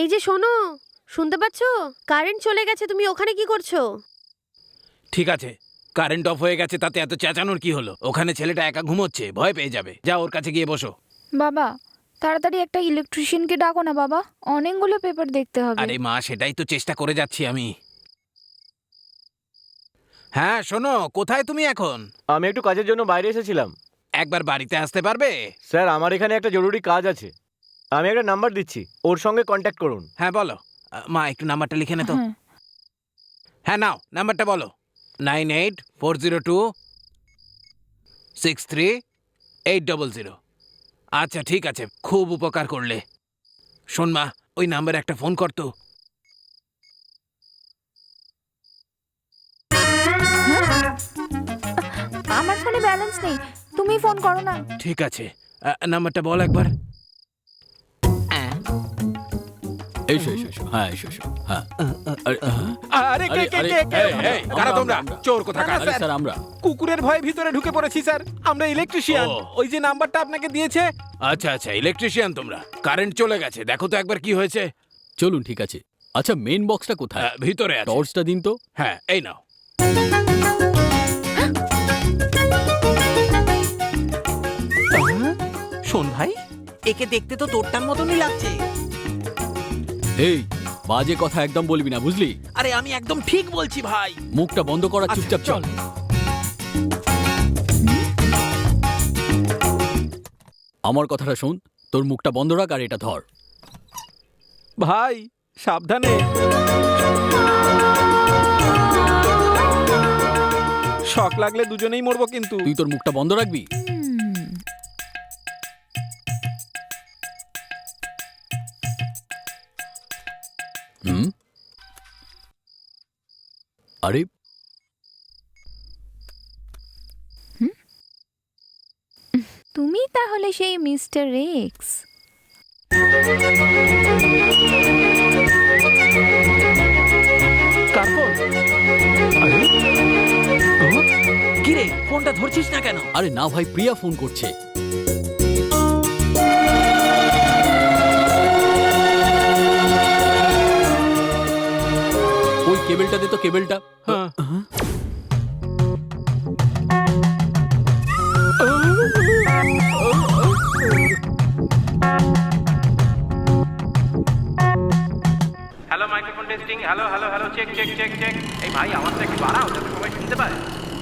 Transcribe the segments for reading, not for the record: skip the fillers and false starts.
এই যে শোনো, শুনতে পাচ্ছো? কারেন্ট চলে গেছে, তুমি ওখানে কি করছো? ঠিক আছে, কারেন্ট অফ হয়ে গেছে, তাতে এত চেঁচানোর কি হলো? ওখানে ছেলেটা একা ঘুমোচ্ছে, ভয় পেয়ে যাবে। যা ওর কাছে গিয়ে বসো। বাবা তাড়াতাড়ি একটা ইলেকট্রিশিয়ানকে ডাকো না বাবা, অনেকগুলো পেপার দেখতে হবে। আরে মা, সেটাই তো চেষ্টা করে যাচ্ছি আমি। হ্যাঁ শোনো, কোথায় তুমি এখন? আমি একটু কাজের জন্য বাইরে এসেছিলাম। একবার বাড়িতে আসতে পারবে? স্যার, আমার এখানে একটা জরুরি কাজ আছে। আমি একটা নাম্বার দিচ্ছি, ওর সঙ্গে কন্ট্যাক্ট করুন। হ্যাঁ বলো। মা একটু নাম্বারটা লিখে নে তো। হ্যাঁ। হ্যাঁ নাও, নাম্বারটা বলো। 9840263800। আচ্ছা ঠিক আছে, খুব উপকার করলে। শোন মা, ওই নাম্বারে একটা ফোন করতো। আমার ফোনে ব্যালেন্স নেই, তুমি ফোন করো না। ঠিক আছে, নাম্বারটা বল একবার। এসো এসো এসো, হ্যাঁ এসো এসো, হ্যাঁ। আরে কে কে আরে, কে কে? এই, এই, কারা আমরা, তোমরা? আমরা। চোর কোথাকার? আরে স্যার আমরা। কুকুরের ভয়ে ভিতরে ঢুকে পড়েছি স্যার, আমরা ইলেকট্রিশিয়ান। ও। ওই যে নাম্বারটা আপনাকে দিয়েছে। আচ্ছা আচ্ছা, ইলেকট্রিশিয়ান তোমরা। কারেন্ট চলে গেছে, দেখো তো একবার কি হয়েছে। চলুন ঠিক আছে। আচ্ছা মেইন বক্সটা কোথায়? ভিতরে আছে। টর্চটা দিন তো। হ্যাঁ এই নাও। শোন ভাই, একে দেখতে তো তোরটার মতনই লাগছে। এই বাজে কথা একদম বলবি না, বুঝলি? আরে আমি একদম ঠিক বলছি ভাই। মুখটা বন্ধ করা, আচ্ছা, চুপচাপ চল। আমার কথাটা শোন, তোর মুখটা বন্ধ রাখ আর এটা ধর। ভাই সাবধানে। শক লাগলে দুজনেই মরবো কিন্তু। তুই তোর মুখটা বন্ধ রাখবি। হুম। আরে তুমি তাহলে সেই মিস্টার এক্স। কার ফোন? কি রে, ফোনটা ধরছিস না কেন? আরে না ভাই, প্রিয়া ফোন করছে। ওই কেবলটা দে তো, কেবলটা। হ্যাঁ। Hello, microphone testing. Hello hello hello, check check check check. এই ভাই, আওয়াজটা একটু বাড়াও যাতে সবাই শুনতে পায়।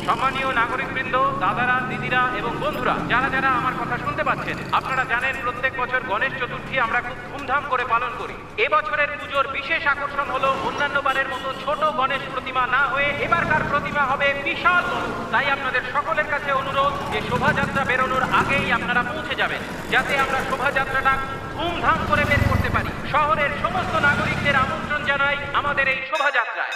সম্মানীয় নাগরিকবৃন্দ, দাদারা, দিদিরা এবং বন্ধুরা, যারা যারা আমার কথা শুনতে পাচ্ছেন, আপনারা জানেন প্রত্যেক বছর গণেশ চতুর্থী আমরা খুব ধুমধাম করে পালন করি। এবছরের পুজোর বিশেষ আকর্ষণ হলো অন্যান্য বারের মতো ছোট গণেশ প্রতিমা না হয়ে এবারকার প্রতিমা হবে বিশাল বড়। তাই আপনাদের সকলের কাছে অনুরোধ যে শোভাযাত্রা বেরোনোর আগেই আপনারা পৌঁছে যাবেন, যাতে আমরা শোভাযাত্রাটা ধুমধাম করে বের করতে পারি। শহরের সমস্ত নাগরিকদের আমন্ত্রণ জানাই আমাদের এই শোভাযাত্রায়।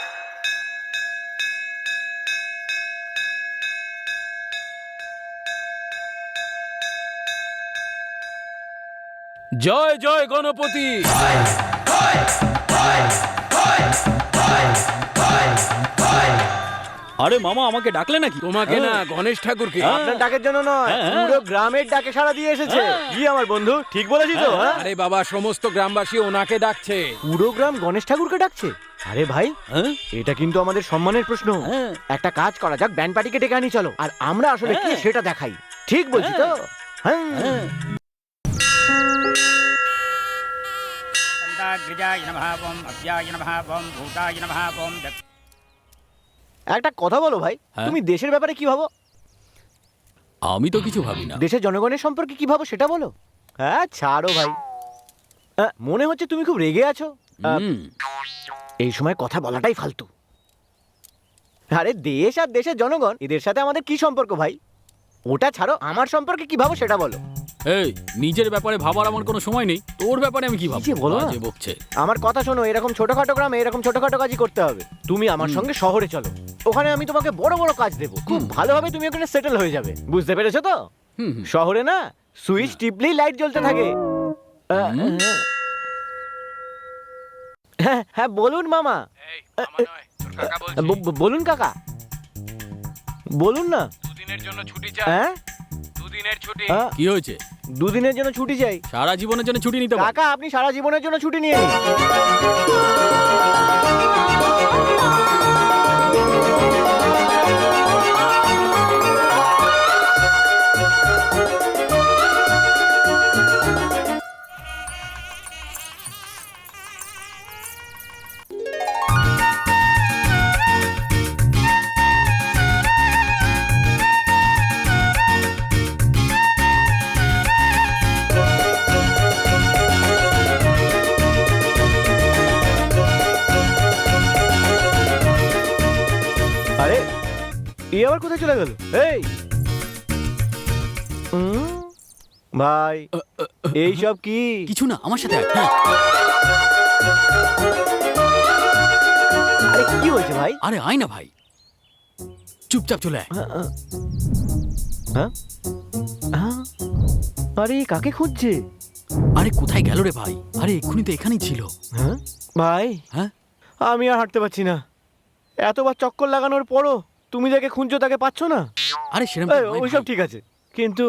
জয় জয় গণপতি। আরে মামা, আমাকে ডাকলে নাকি? তোমাকে না, গণেশ ঠাকুরকে। আপনার ডাকের জন্য নয়, পুরো গ্রামের ডাকে সাড়া দিয়ে এসেছে। কি আমার বন্ধু, ঠিক বলেছি তো? হ্যাঁ? আরে বাবা, সমস্ত গ্রামবাসী ওনাকে ডাকছে। পুরো গ্রাম গণেশ ঠাকুরকে ডাকছে? আরে ভাই, এটা কিন্তু আমাদের সম্মানের প্রশ্ন। একটা কাজ করা যাক, ব্যান্ড পার্টিকে ডেকে আনি চলো, আর আমরা আসলে কি সেটা দেখাই। ঠিক বলছি তো? হ্যাঁ। একটা কথা বলো ভাই, হ্যাঁ? তুমি দেশের ব্যাপারে কি ভাবো? আমি তো কিছু ভাবি না। দেশের জনগণের সম্পর্কে কি ভাবো সেটা বলো। হ্যাঁ ছাড়ো ভাই, মনে হচ্ছে তুমি খুব রেগে আছো। হুম। এই সময় কথা বলাটাই ফালতু। আরে দেশ আর দেশের জনগণ, এদের সাথে আমাদের কি সম্পর্ক ভাই? ওটা ছাড়ো, আমার সম্পর্কে কি ভাবো সেটা বলো। এই, নিজের ব্যাপারে ভাবার আমার কোনো সময় নেই, তোর ব্যাপারে আমি কি ভাববো? কি যে বলো না। বাজে বকছে। আমার কথা শোনো, এরকম ছোটখাটো গ্রামে এরকম ছোটখাটো কাজই করতে হবে। তুমি আমার সঙ্গে শহরে চলো, ওখানে আমি তোমাকে বড় বড় কাজ দেবো। খুব ভালোভাবে তুমি ওখানে সেটেল হয়ে যাবে, বুঝতে পেরেছো তো? হুম হুম। শহরে না সুইচ টিপলেই লাইট জ্বলতে থাকে। হ্যাঁ হ্যাঁ, বলুন মামা। বলুন কাকা, বলুন না। দুদিনের জন্য ছুটি চাই। হ্যাঁ দুদিনের ছুটি। হ্যাঁ? কি হয়েছে? দুদিনের জন্য ছুটি চাই। সারা জীবনের জন্য ছুটি নিতে পারো। কাকা আপনি সারা জীবনের জন্য ছুটি নিয়ে নিন। আরে এই আবার কোথায় চলে গেল? এই ভাই এই সব কি? কিছু না, আমার সাথে আয়। হ্যাঁ। আরে কি হয়েছে ভাই? আরে আয় না ভাই, চুপচাপ চলে আয়। হ্যাঁ? হ্যাঁ? আরে কাকে খুঁজছে? আরে কোথায় গেল রে ভাই? আরে এক্ষুনি তো এখানেই ছিল। হ্যাঁ ভাই, হ্যাঁ আমি আর হাঁটতে পারছি না। এতবার চক্কর লাগানোর পরও তুমি যাকে খুঁজছো তাকে পাচ্ছ না? আরে সেরকম এই, ওইসব ঠিক আছে, কিন্তু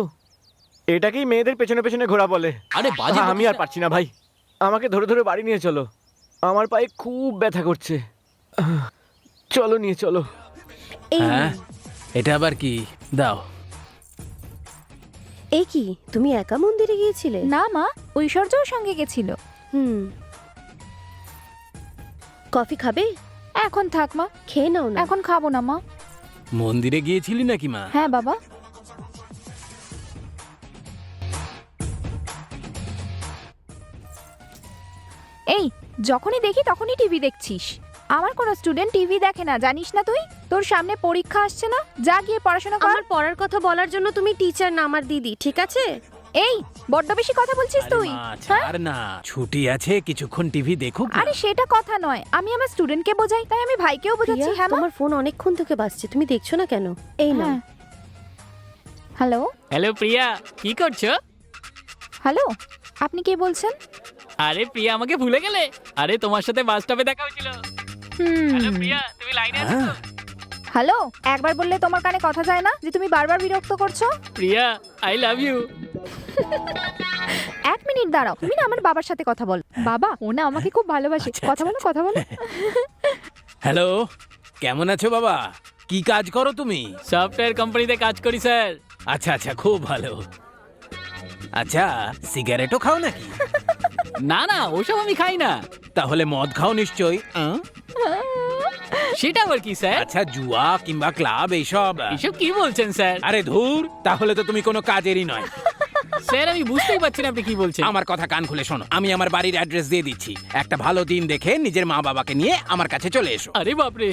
এটাকেই মেয়েদের পেছনে পেছনে ঘোরা বলে। আরে বাজে আমি আর পারছি না ভাই, আমাকে ধরে ধরে বাড়ি নিয়ে চলো। আমার পায়ে খুব ব্যথা করছে। চলো নিয়ে চলো। এই হ্যাঁ, এটা আবার কি? দাও। এই কি তুমি একা মন্দিরে গিয়েছিলে? না মা, ঐশ্বর্যও সঙ্গে গেছিল। হুম। কফি খাবে? এখন থাক মা, খেয়ে নাও না। এখন খাবো না মা। মন্দিরে গিয়েছিলি নাকি মা? হ্যাঁ বাবা। এই যখনই দেখি তখনই টিভি দেখছিস। আমার কোনো স্টুডেন্ট টিভি দেখে না, জানিস না তুই? তোর সামনে পরীক্ষা আসছে না, যা গিয়ে পড়াশোনা কর। আমার পড়ার কথা বলার জন্য তুমি টিচার না আমার দিদি, ঠিক আছে? এই বড্ড বেশি কথা বলছিস আরে তুই। মা, হ্যাঁ? ছাড় না, ছুটি আছে, কিছুক্ষণ টিভি দেখুক না। আরে সেটা কথা নয়, আমি আমার স্টুডেন্টকে বোঝাই, তাই আমি ভাইকেও বোঝাচ্ছি। প্রিয়া, হ্যাঁ মা? তোমার ফোন অনেকক্ষণ থেকে বাজছে, তুমি দেখছো না কেন? এই না। হ্যাঁ। হ্যালো হ্যালো প্রিয়া, কি করছো? হ্যালো, আপনি কে বলছেন? আরে প্রিয়া, আমাকে ভুলে গেলে? আরে তোমার সাথে বাস স্টপে দেখা হয়েছিল। হ্যালো প্রিয়া, তুমি লাইনে আছো তো? হ্যালো, একবার বললে তোমার কানে কথা যায় না যে তুমি বারবার বিরক্ত করছো? প্রিয়া, আই লাভ ইউ। এক মিনিট দাঁড়াও, তুমি না আমার বাবার সাথে কথা বল। বাবা, ও না আমাকে খুব ভালোবাসে। আচ্ছা, কথা বলো, কথা বলো। হ্যালো, কেমন আছো বাবা? কি কাজ করো তুমি? সফটওয়্যার কোম্পানিতে কাজ করি স্যার। আচ্ছা আচ্ছা, খুব ভালো। আচ্ছা, সিগারেটও খাও নাকি? না না, ওসব আমি খাই না। তাহলে মদ খাও নিশ্চয়ই। সেটা আবার কি স্যার? আচ্ছা, জুয়া কিংবা ক্লাব এইসব? এসব কি বলছেন স্যার? আরে ধুর, তাহলে তো তুমি কোনো কাজেরই নয়। স্যার আমি বুঝতেই পারছি না আপনি কি বলছেন। আমার কথা কান খুলে শোনো, আমি আমার বাড়ির অ্যাড্রেস দিয়ে দিচ্ছি। একটা ভালো দিন দেখে নিজের মা বাবাকে নিয়ে আমার কাছে চলে এসো। আরে বাপরে,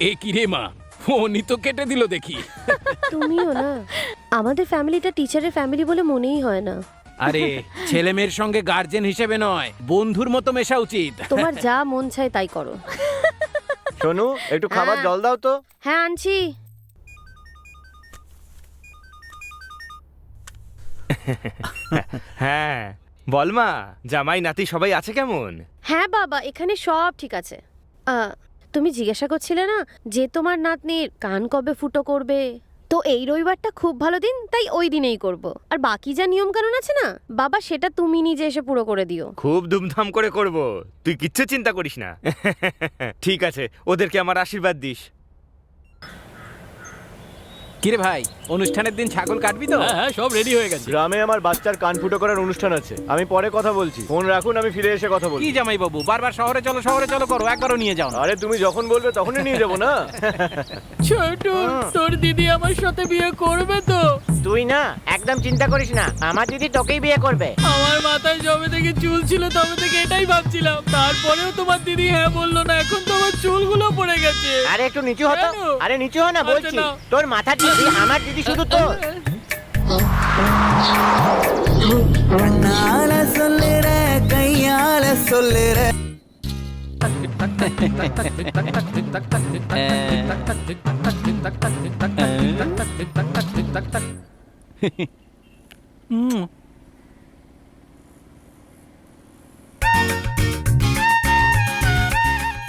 এ কি রে মা, ফোনই তো কেটে দিল দেখি। তুমিও না, আমাদের ফ্যামিলিটা টিচারের ফ্যামিলি বলে মনেই হয় না। আরে ছেলে মেয়ের সঙ্গে গার্জেন হিসেবে নয়, বন্ধুর মতো মেশা উচিত। তোমার যা মন চায় তাই করো। শোনো, একটু খাবার হ্যাঁ। জল দাও তো। হ্যাঁ আনছি। হ্যাঁ বল মা, জামাই নাতি সবাই আছে কেমন? হ্যাঁ বাবা, এখানে সব ঠিক আছে। তুমি জিজ্ঞাসা করছিলে না যে তোমার নাতনির কান কবে ফুটো করবে? তো এই রবিবারটা খুব ভালো দিন, তাই ওই দিনেই করব। আর বাকি যা নিয়ম কানুন আছে না বাবা, সেটা তুমি নিজে এসে পুরো করে দিও। খুব ধুমধাম করে করব, তুই কিচ্ছু চিন্তা করিস না। ঠিক আছে, ওদেরকে আমার আশীর্বাদ দিস। কিরে ভাই, অনুষ্ঠানের দিন ছাগল কাটবি তো? হ্যাঁ হ্যাঁ, সব রেডি হয়ে গেছে। গ্রামে আমার বাচ্চার কান ফুটো করার অনুষ্ঠান আছে, আমি পরে কথা বলছি। ফোন রাখুন, আমি ফিরে এসে কথা কি বলছি। জামাই বাবু, বারবার শহরে চলো করো, একবারও নিয়ে যাও না। আরে তুমি যখন বলবে তখনই নিয়ে যাবো না। ছোট, তোর দিদি আমার সাথে বিয়ে করবে তো? তুই না একদম চিন্তা করিস না, আমার দিদি তোকেই বিয়ে করবে। আমার মাথায় যবে থেকে চুল ছিল তবে থেকে এটাই ভাবছিলাম, তারপরেও তোমার দিদি হ্যাঁ বললো না। এখন তোমার চুলগুলো পড়ে গেছে। আরে একটু নিচু হতো। কেন? আরে নিচু হ না আচ্ছা, বলছি। না। তোর মাথা দিদি, আমার দিদি শুধু তোর।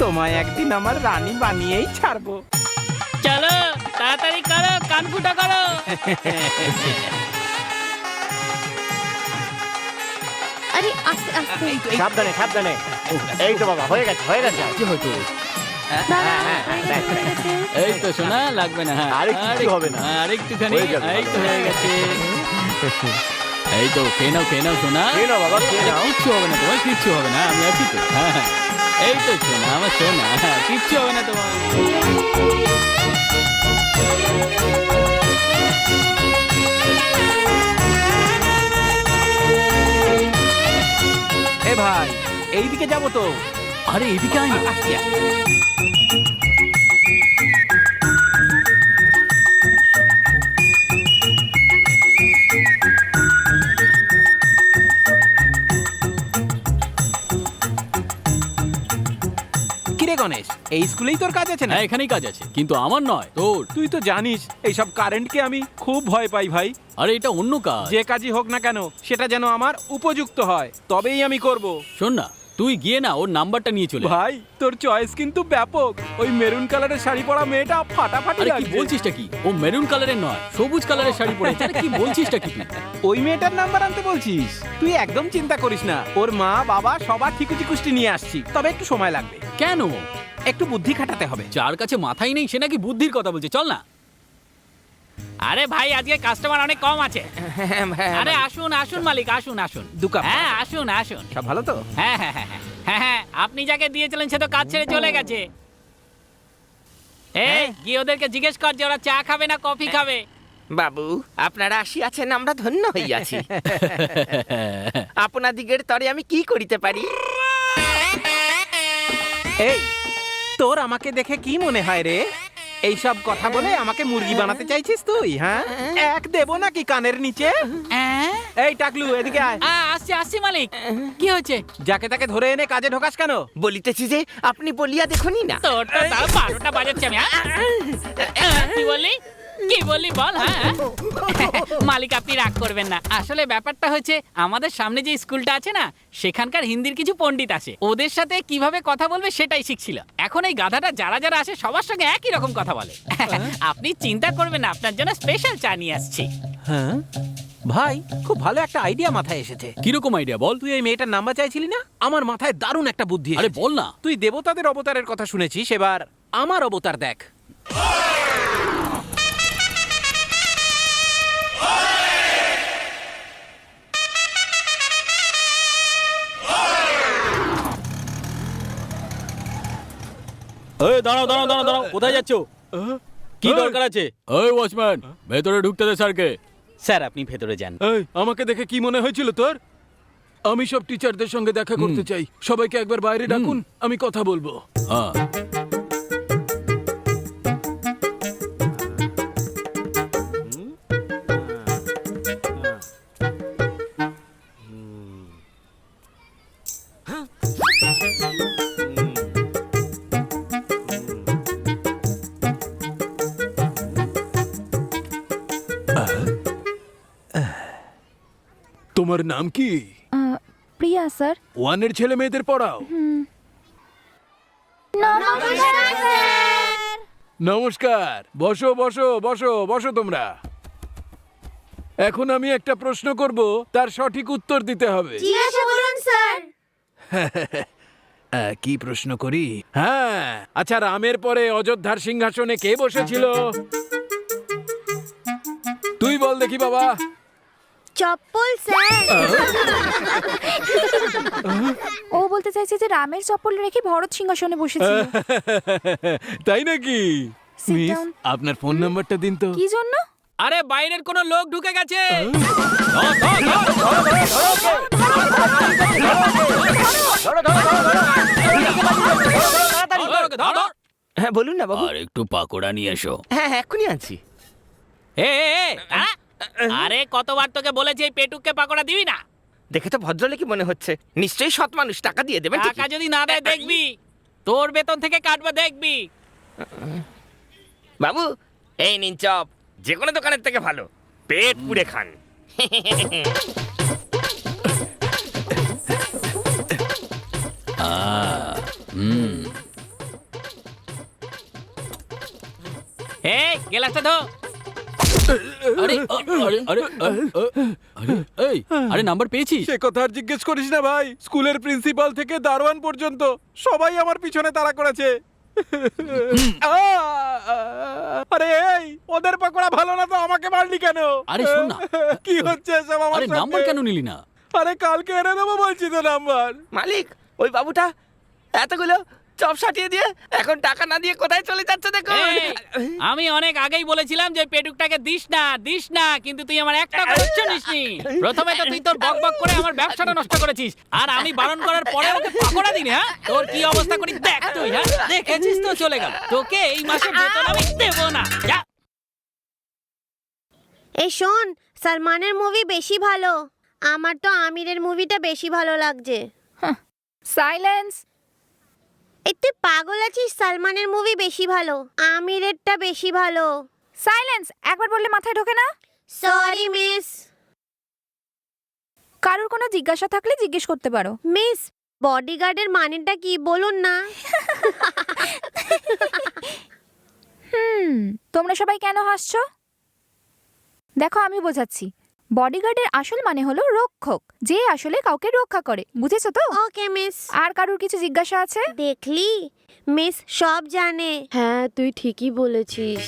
তোমায় একদিন আমার রানী বানিয়েই ছাড়বো। চলো তাড়াতাড়ি করো, কান ফুটা করো। আরে আস্তে আস্তে সাবধানে সাবধানে। এই তো বাবা, হয়ে গেছে হয়ে গেছে। কি হয়তো দাঁড়া, হয়ে গেছে, হয়ে গেছে। এই তো শোনা, লাগবে না। হ্যাঁ আরে কিচ্ছু হবে না। আর একটুখানি। হয়ে যাবে, এই তো হয়ে গেছে। এই তো খেয়ে নাও শোনা। খেয়ে নাও বাবা, খেয়ে নাও। কিচ্ছু হবে না তোমার, কিচ্ছু হবে না, আমি আছি তো। হ্যাঁ হ্যাঁ, এই তো শোনা, আমার শোনা, হ্যাঁ, কিচ্ছু হবে না তোমার। এ ভাই, এইদিকে যাবো তো। আরে এদিকে আয় না। আসছি, আসছি। কিরে গণেশ, এই স্কুলেই তোর কাজ আছে না? হ্যাঁ এখানেই কাজ আছে, কিন্তু আমার নয়, তোর। তুই তো জানিস এইসব কারেন্টকে আমি খুব ভয় পাই ভাই। আরে এটা অন্য কাজ। যে কাজই হোক না কেন সেটা যেন আমার উপযুক্ত হয়, তবেই আমি করব। শোন না, তুই গিয়ে না ওর নাম্বারটা নিয়ে চলে আয়। ভাই তোর চয়েস কিন্তু ব্যাপক। ওই মেরুন কালারের শাড়ি পরা মেয়েটা ফাটাফাটি আরে কি লাগছে। বলছিসটা কি? ও মেরুন কালারের নয়, সবুজ কালারের শাড়ি পরেছে। আরে কি বলছিসটা কি তুই? ওই মেয়েটার নাম্বার আনতে বলছিস? তুই একদম চিন্তা করিস না, ওর মা বাবা সবার ঠিকুচিকুষ্টি নিয়ে আসছি, তবে একটু সময় লাগবে। কেন? একটু বুদ্ধি খাটাতে হবে। যার কাছে মাথাই নেই সে নাকি বুদ্ধির কথা বলছে। চল না। আরে ভাই, আজকে কাস্টমার অনেক কম আছে। আরে আসুন আসুন মালিক, আসুন আসুন। দু কাপ। হ্যাঁ আসুন আসুন। সব ভালো তো? হ্যাঁ হ্যাঁ হ্যাঁ হ্যাঁ হ্যাঁ হ্যাঁ, আপনি যাকে দিয়েছিলেন সে তো কাজ ছেড়ে চলে গেছে। এই গিয়ে ওদেরকে জিজ্ঞেস কর যে ওরা চা খাবে না কফি খাবে। বাবু, আপনারা আসিয়াছেন, আমরা ধন্য হইয়াছি। আপনাদিগের তরে আমি কি করিতে পারি? এই তোর আমাকে দেখে কি মনে হয় রে? এইসব কথা বলে আমাকে মুরগি বানাতে চাইছিস তুই? হ্যাঁ, এক দেবো নাকি কানের নিচে? এই টাকলু, এদিকে আয়। আসছি আসছি মালিক। কি হয়েছে? যাকে তাকে ধরে এনে কাজে ঢোকাস কেন? বলিতেছি যে আপনি বলিয়া দেখুনি না। তোর তো তাও 12টা বাজাচ্ছি আমি। কি বললি? কি বললি বল? হ্যাঁ মালিক, আপনি রাগ করবেন না। আসলে ব্যাপারটা হচ্ছে, আমাদের সামনে যে স্কুলটা আছে না, সেখানকার হিন্দির কিছু পণ্ডিত আছে, ওদের সাথে কিভাবে কথা বলবে সেটাই শিখছিল। এখন এই গাধাটা যারা যারা আসে সবার সঙ্গে একই রকম কথা বলে। আপনি চিন্তা করবেন না, আপনার জন্য স্পেশাল চা নিয়ে আসছি। হ্যাঁ ভাই, খুব ভালো একটা আইডিয়া মাথায় এসেছে। কিরকম আইডিয়া বল? তুই এই মেয়েটার নাম্বার চাইছিলি না? আমার মাথায় দারুণ একটা বুদ্ধি আরে এসেছে। বল না। তুই দেবতাদের অবতারের কথা শুনেছিস, এবার আমার অবতার দেখ। এই দাঁড়াও দাঁড়াও দাঁড়াও দাঁড়াও, কোথায় যাচ্ছ? কি দরকার আছে? এই ওয়াচম্যান, ভেতরে ঢুকতে দে স্যারকে। স্যার আপনি ভেতরে যান। এই, আমাকে দেখে কি মনে হয়েছিল তোর? আমি সব টিচারদের সঙ্গে দেখা করতে চাই। সবাইকে একবার বাইরে ডাকুন, আমি কথা বলবো। হ্যাঁ তোমার নাম কি? প্রিয়া স্যার। ওয়ানের ছেলে মেয়েদের পড়াও? নমস্কার, বসো বসো বসো বসো তোমরা। এখন আমি একটা প্রশ্ন করব, তার সঠিক উত্তর দিতে হবে। কি প্রশ্ন করি? হ্যাঁ, আচ্ছা, রামের পরে অযোধ্যার সিংহাসনে কে বসেছিল? তুই বল দেখি বাবা। চপ্পল স্যার। ও বলতে চাইছে যে রামের চপ্পল রেখে ভরত সিংহাসনে বসেছিল। তাই নাকি? Sit miss, down. আপনার ফোন নাম্বারটা দিন তো। কি জন্য? আরে বাইরের কোনো লোক ঢুকে গেছে। হ্যাঁ বলুন না বাবু। আর একটু পাকোড়া নিয়ে এসো। হ্যাঁ এক্ষুনি আনছি। আরে কতবার তোকে বলেছি এই পেটুককে পাকোড়া দিবি না? দেখে তো ভদ্রলোকই মনে হচ্ছে, নিশ্চয়ই সৎ মানুষ, টাকা দিয়ে দেবেন। টাকা যদি না দেয় দেখবি, তোর বেতন থেকে কাটবো দেখবি। বাবু এই নিন চপ, যে কোনো দোকানের থেকে ভালো, পেট পুড়ে খান। হুম এই গেলাসটা ধো। আরে আরে আরে আরে এই আরে নাম্বার পেয়েছিস? সে কথা আর জিজ্ঞেস করিস না ভাই, স্কুলের প্রিন্সিপাল থেকে দারোয়ান পর্যন্ত সবাই আমার পিছনে তাড়া করেছে। আরে এই ওদের পকোড়া ভালো না তো আমাকে মারলি কেন? আরে শোন না। কি হচ্ছে সব আমার আরে সাথে? নাম্বার কেন নিলি না? আরে কালকে এনে দেবো বলছি তো নাম্বার। মালিক ওই বাবুটা এতগুলো চপ সাটিয়ে দিয়ে এখন টাকা না দিয়ে কোথায় চলে যাচ্ছে দেখো। এই, আমি অনেক আগেই বলেছিলাম যে পেটুকটাকে দিস না, কিন্তু তুই আমার একটা কথা শুনিসনি। প্রথমে তো তুই তোর বক বক করে আমার ব্যবসাটা নষ্ট করেছিস, আর আমি বারণ করার পরে ওকে পাকোড়া দিনে, হ্যাঁ? তোর কি অবস্থা করি দেখ তুই, হ্যাঁ? দেখেছিস তো চলে গেল। তোকে এই মাসে বেতন আমি দেবো না। যা। এই শোন, সালমানের মুভি বেশি ভালো, আমার তো আমিরের মুভিটা বেশি ভালো লাগছে। সাইলেন্স। এই তুই পাগল আছিস? সালমানের মুভি বেশি ভালো, আমিরেরটা বেশি ভালো। সাইলেন্স। একবার বললে মাথায় ঢোকে না? Sorry miss. কারোর কোনো জিজ্ঞাসা থাকলে জিজ্ঞেস করতে পারো। মিস, বডিগার্ডের মানেটা কি বলুন না? তোমরা সবাই কেন হাসছো? দেখো আমি বোঝাচ্ছি। বডিগার্ডের আসল মানে হলো রক্ষক, যে আসলে কাউকে রক্ষা করে। বুঝেছো তো? ওকে মিস। আর কারোর কিছু জিজ্ঞাসা আছে? দেখলি মিস সব জানে। হ্যাঁ তুই ঠিকই বলেছিস।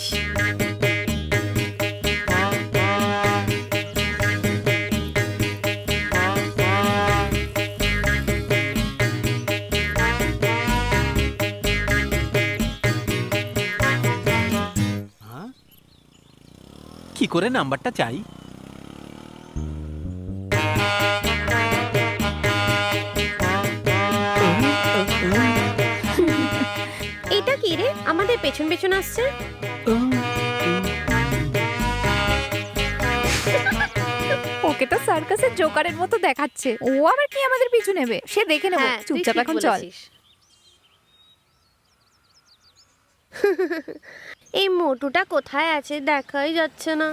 কি করে নাম্বারটা চাই? এটা কি রে, আমাদের পেছন পেছন আসছে? ওকে তো সার্কাসের জোকারের মতো দেখাচ্ছে। ও আবার কি আমাদের পিছু নেবে? সে দেখে নেবো। হ্যাঁ, তুই চুপচাপ ঠিক এখন চল। বলেছিস। এই মোটুটা কোথায় আছে দেখাই যাচ্ছে না।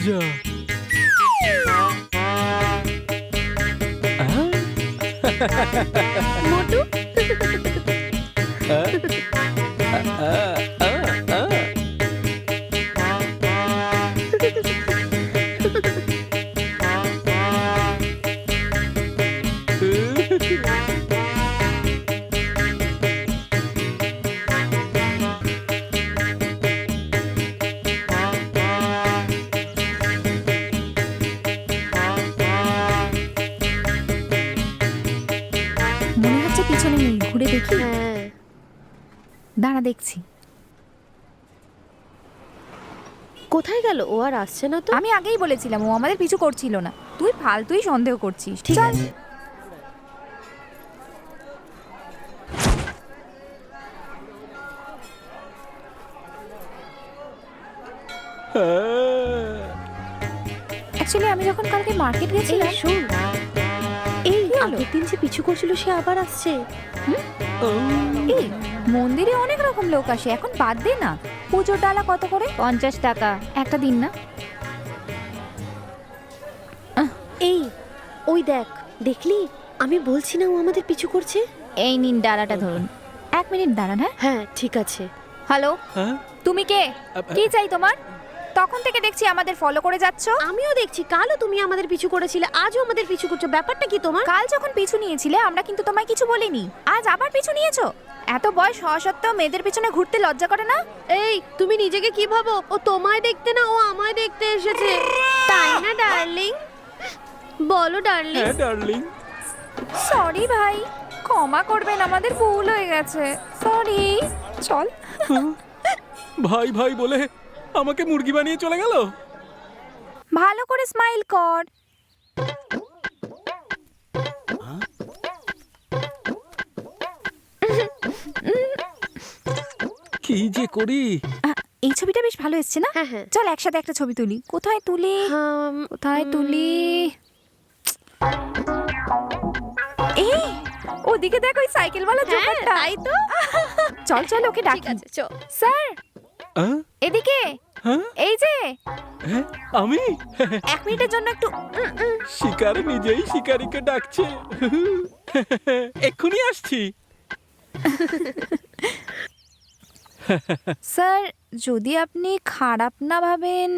যা মোটু মনে হচ্ছে পিছনে নেই, ঘুরে দেখি। হ্যাঁ দাঁড়া দেখছি। কোথায় গেল? ও আর আসছে না তো। আমি আগেই বলেছিলাম ও আমাদের পিছু করছিল না। তুই ফালতুই সন্দেহ করছিস। ঠিক চল। আছে। অ্যাকচুয়ালি আমি যখন কালকে মার্কেট এই গেছিলাম। শোন, এই কি হলো? আগের দিন যে পিছু করছিল সে আবার আসছে। এই মন্দিরে অনেক রকম লোক আসে, এখন বাদ দে না। পুজোর ডালা কত করে? 50 টাকা। একটা দিন না। এই ওই দেখ, দেখলি? আমি বলছি না ও আমাদের পিছু করছে। এই নিন ডালাটা ধরুন। 1 মিনিট দাঁড়ান। হ্যাঁ হ্যাঁ ঠিক আছে। হ্যালো, হ্যাঁ? তুমি কে? কি চাই তোমার? তখন থেকে দেখছি আমাদের ফলো করে যাচ্ছ। আমিও দেখছি, কালও তুমি আমাদের পিছু করেছিলে, আজও আমাদের পিছু করছো। ব্যাপারটা কি তোমার? কাল যখন পিছু নিয়েছিলে আমরা কিন্তু তোমায় কিছু বলিনি। আজ আবার পিছু নিয়েছো। এত বয়স হওয়া সত্ত্বেও মেয়েদের পিছনে ঘুরতে লজ্জা করে না? এই তুমি নিজেকে কি ভাবো? ও তোমায় দেখতে না, ও আমায় দেখতে এসেছে, তাই না ডার্লিং? বলো ডার্লিং। হ্যাঁ ডার্লিং। সরি ভাই, ক্ষমা করবেন, আমাদের ভুল হয়ে গেছে। সরি। চল। ভাই ভাই বলে আমাকে মুরগি বানিয়ে চলে গেল। ভালো করে স্মাইল কর। কি যে করি। এই ছবিটা বেশ ভালো এসেছে না? হ্যাঁ হ্যাঁ। চল একসাথে একটা ছবি তুলি। কোথায় তুলি? কোথায় তুলি? এই ওদিকে দেখ, ওই সাইকেলওয়ালা জোকারটা। তাই তো। চল চল ওকে ঠিক ডাকি। আছে চল। স্যার হ্যাঁ? এদিকে। হ্যাঁ? এই যে হ্যাঁ? আমি 1 মিনিটের জন্য একটু শিকার নিজেই শিকারীকে ডাকছে। এক্ষুনি আসছি। স্যার যদি আপনি খারাপ না ভাবেন,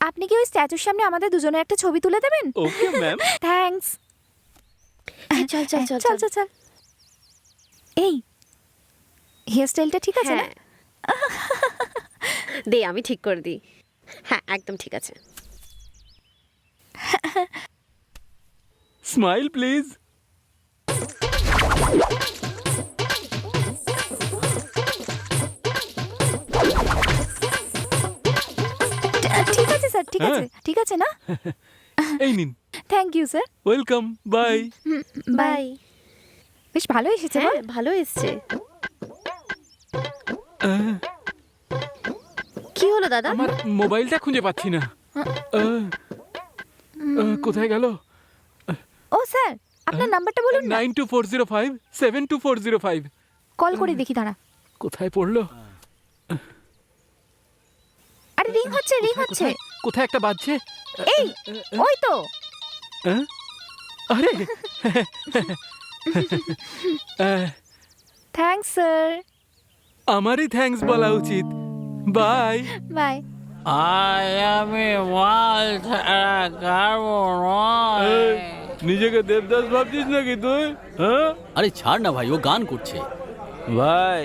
আপনি কি ওই স্ট্যাচুর সামনে আমাদের দুজনের একটা ছবি তুলে দেবেন? Okay ma'am. থ্যাঙ্কস। চল চল চল চল চল চল। এই হেয়ার স্টাইলটা ঠিক আছে না? হ্যাঁ। দে আমি ঠিক করে দিই। হ্যাঁ একদম ঠিক আছে। Smile please. ঠিক আছে স্যার, ঠিক আছে, ঠিক আছে না? এই নিন। Thank you sir. Welcome, bye. Bye. বেশ ভালো এসেছে। হ্যাঁ ভালো এসছে। কি হলো দাদা? আমার মোবাইলটা খুঁজে পাচ্ছি না। কোথায় গেল? ও স্যার, আপনার নাম্বারটা বলুন না। 9240572405। 72405। কল করে দেখি, দাঁড়া। কোথায় পড়লো? আরে রিং হচ্ছে, রিং হচ্ছে। কোথায় একটা বাজছে? এই ওই তো। আরে থ্যাঙ্কস স্যার। আমারই থ্যাঙ্কস বলা উচিত। Bye bye. আমি মাল ছাড়া খাবো নয়। নিজেকে দেবদাস ভাবছিস নাকি তুই? হ্যাঁ আরে ছাড় না ভাই, ও গান করছে। ভাই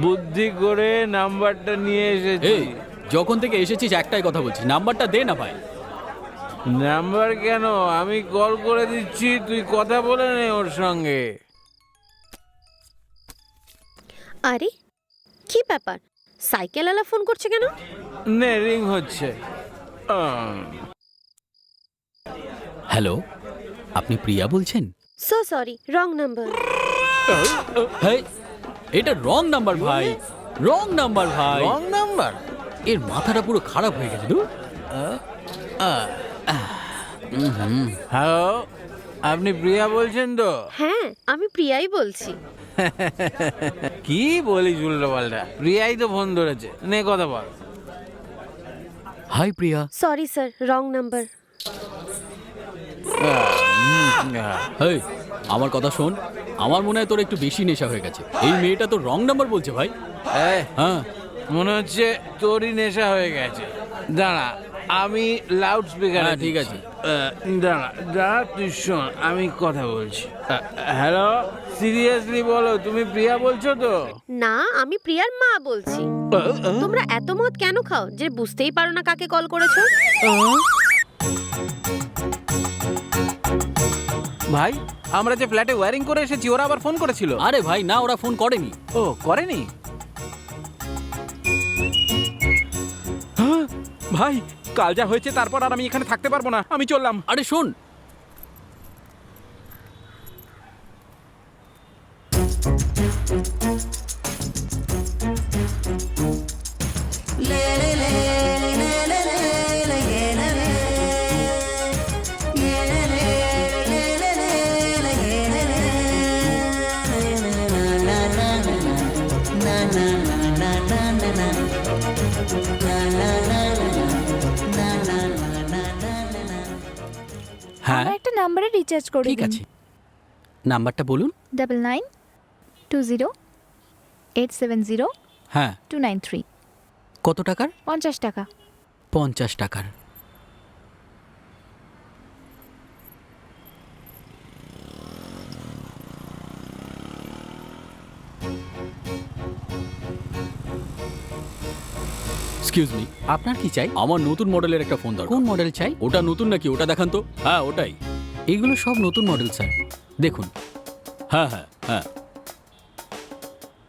বুদ্ধি করে নাম্বারটা নিয়ে এসেছি। এই যখন থেকে এসেছিস একটাই কথা বলছিস, নাম্বারটা দে না ভাই। নাম্বার কেন, আমি কল করে দিচ্ছি, তুই কথা বলে নে ওর সঙ্গে। আরে কি ব্যাপার, সাইকেলওয়ালা ফোন করছে কেন? নে রিং হচ্ছে। হ্যালো, আপনি প্রিয়া বলছেন? So sorry, wrong number. হ্যাঁ, এটা রং নাম্বার ভাই, রং নাম্বার ভাই। Wrong number? এর মাথাটা পুরো খারাপ হয়ে গেছে। হ্যালো, আপনি প্রিয়া বলছেন তো? হ্যাঁ আমি প্রিয়াই বলছি। কি বলিস উল্টো পাল্টা? প্রিয়াই তো ফোন ধরেছে, নে কথা বল। Hi Priya. Sorry sir, wrong number. Hey, আমার কথা শোন, আমার মনে হয় তোর একটু বেশি নেশা হয়ে গেছে। এই মেয়েটা তো রং নাম্বার বলছে ভাই। হ্যাঁ, মনে হচ্ছে তোরই নেশা হয়ে গেছে। দাঁড়া, আমি লাউড স্পিকার। হ্যাঁ, ঠিক আছে। দাঁড়া দাঁড়া, তুই শোন, আমি কথা বলছি। হ্যালো, সিরিয়াসলি বলো, তুমি প্রিয়া বলছো তো? না, আমি প্রিয়ার মা বলছি। তোমরা এত মদ কেন খাও যে বুঝতেই পারো না কাকে কল করেছো? ভাই, আমরা যে ফ্ল্যাটে ওয়্যারিং করে এসেছি, ওরা আবার ফোন করেছিল। আরে ভাই না, ওরা ফোন করেনি। ও করেনি? ভাই কাল যা হয়েছে, তারপর আর আমি এখানে থাকতে পারবো না, আমি চললাম। আরে শোন, হ্যাঁ আমার একটা নাম্বারে রিচার্জ করে ঠিক দিন। আছে, নাম্বারটা বলুন। 9920870293। হ্যাঁ, কত টাকার? 50 টাকা। 50 টাকার। এক্সকিউজ মি, আপনার কি চাই? আমার নতুন মডেলের একটা ফোন দরকার। কোন মডেল চাই? ওটা নতুন নাকি? ওটা দেখান তো। হ্যাঁ ওটাই। এগুলো সব নতুন মডেল স্যার, দেখুন। হ্যাঁ হ্যাঁ হ্যাঁ,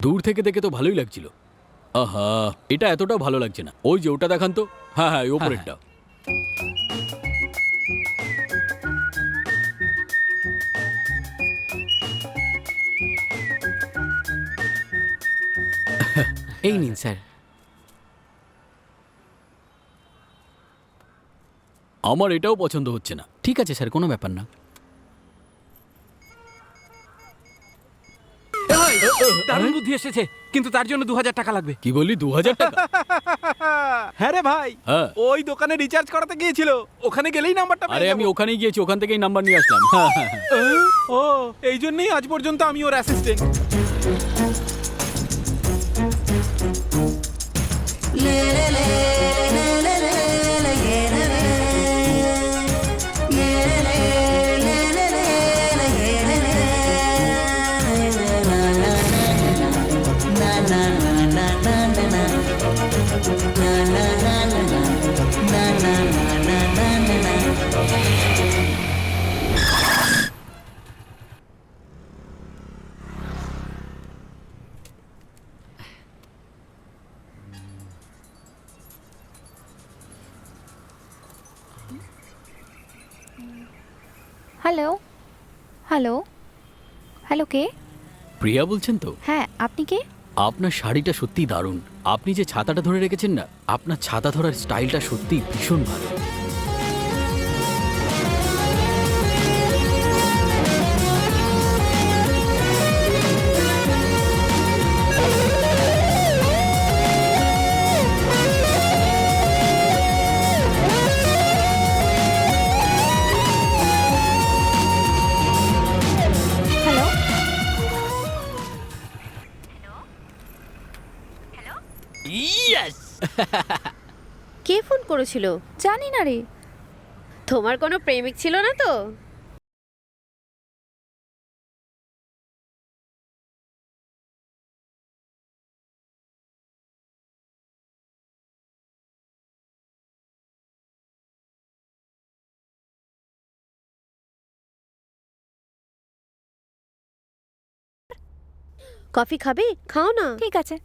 দূর থেকে দেখে তো ভালোই লাগছিল। আহা, এটা এতটাও ভালো লাগছে না। ওই যে ওটা দেখান তো। হ্যাঁ হ্যাঁ, ওপরেরটা। এই নিন স্যার। আমার এটাও পছন্দ হচ্ছে না। ঠিক আছে স্যার, কোনো ব্যাপার না। দারুণ বুদ্ধি। বুদ্ধি এসেছে, কিন্তু তার জন্য 2000 টাকা লাগবে। কি বললি 2000 টাকা? হ্যাঁ রে ভাই, হ্যাঁ। ওই দোকানে রিচার্জ করাতে গিয়েছিল, ওখানে গেলেই নাম্বারটা আরে আমি ওখানেই গিয়েছি, ওখান থেকেই নাম্বার নিয়ে আসলাম। ও এই জন্যই আজ পর্যন্ত আমি ওর অ্যাসিস্ট্যান্ট। হ্যালো হ্যালো হ্যালো, কে? প্রিয়া বলছেন তো? হ্যাঁ, আপনি কে? আপনার শাড়িটা সত্যি দারুণ। আপনি যে ছাতাটা ধরে রেখেছেন না, আপনার ছাতা ধরার স্টাইলটা সত্যি ভীষণ ভালো। হ্যালো, কে ফোন করেছিল? জানি না রে। তোমার কোনো প্রেমিক ছিল না তো? কফি খাবে? খাও না। ঠিক আছে।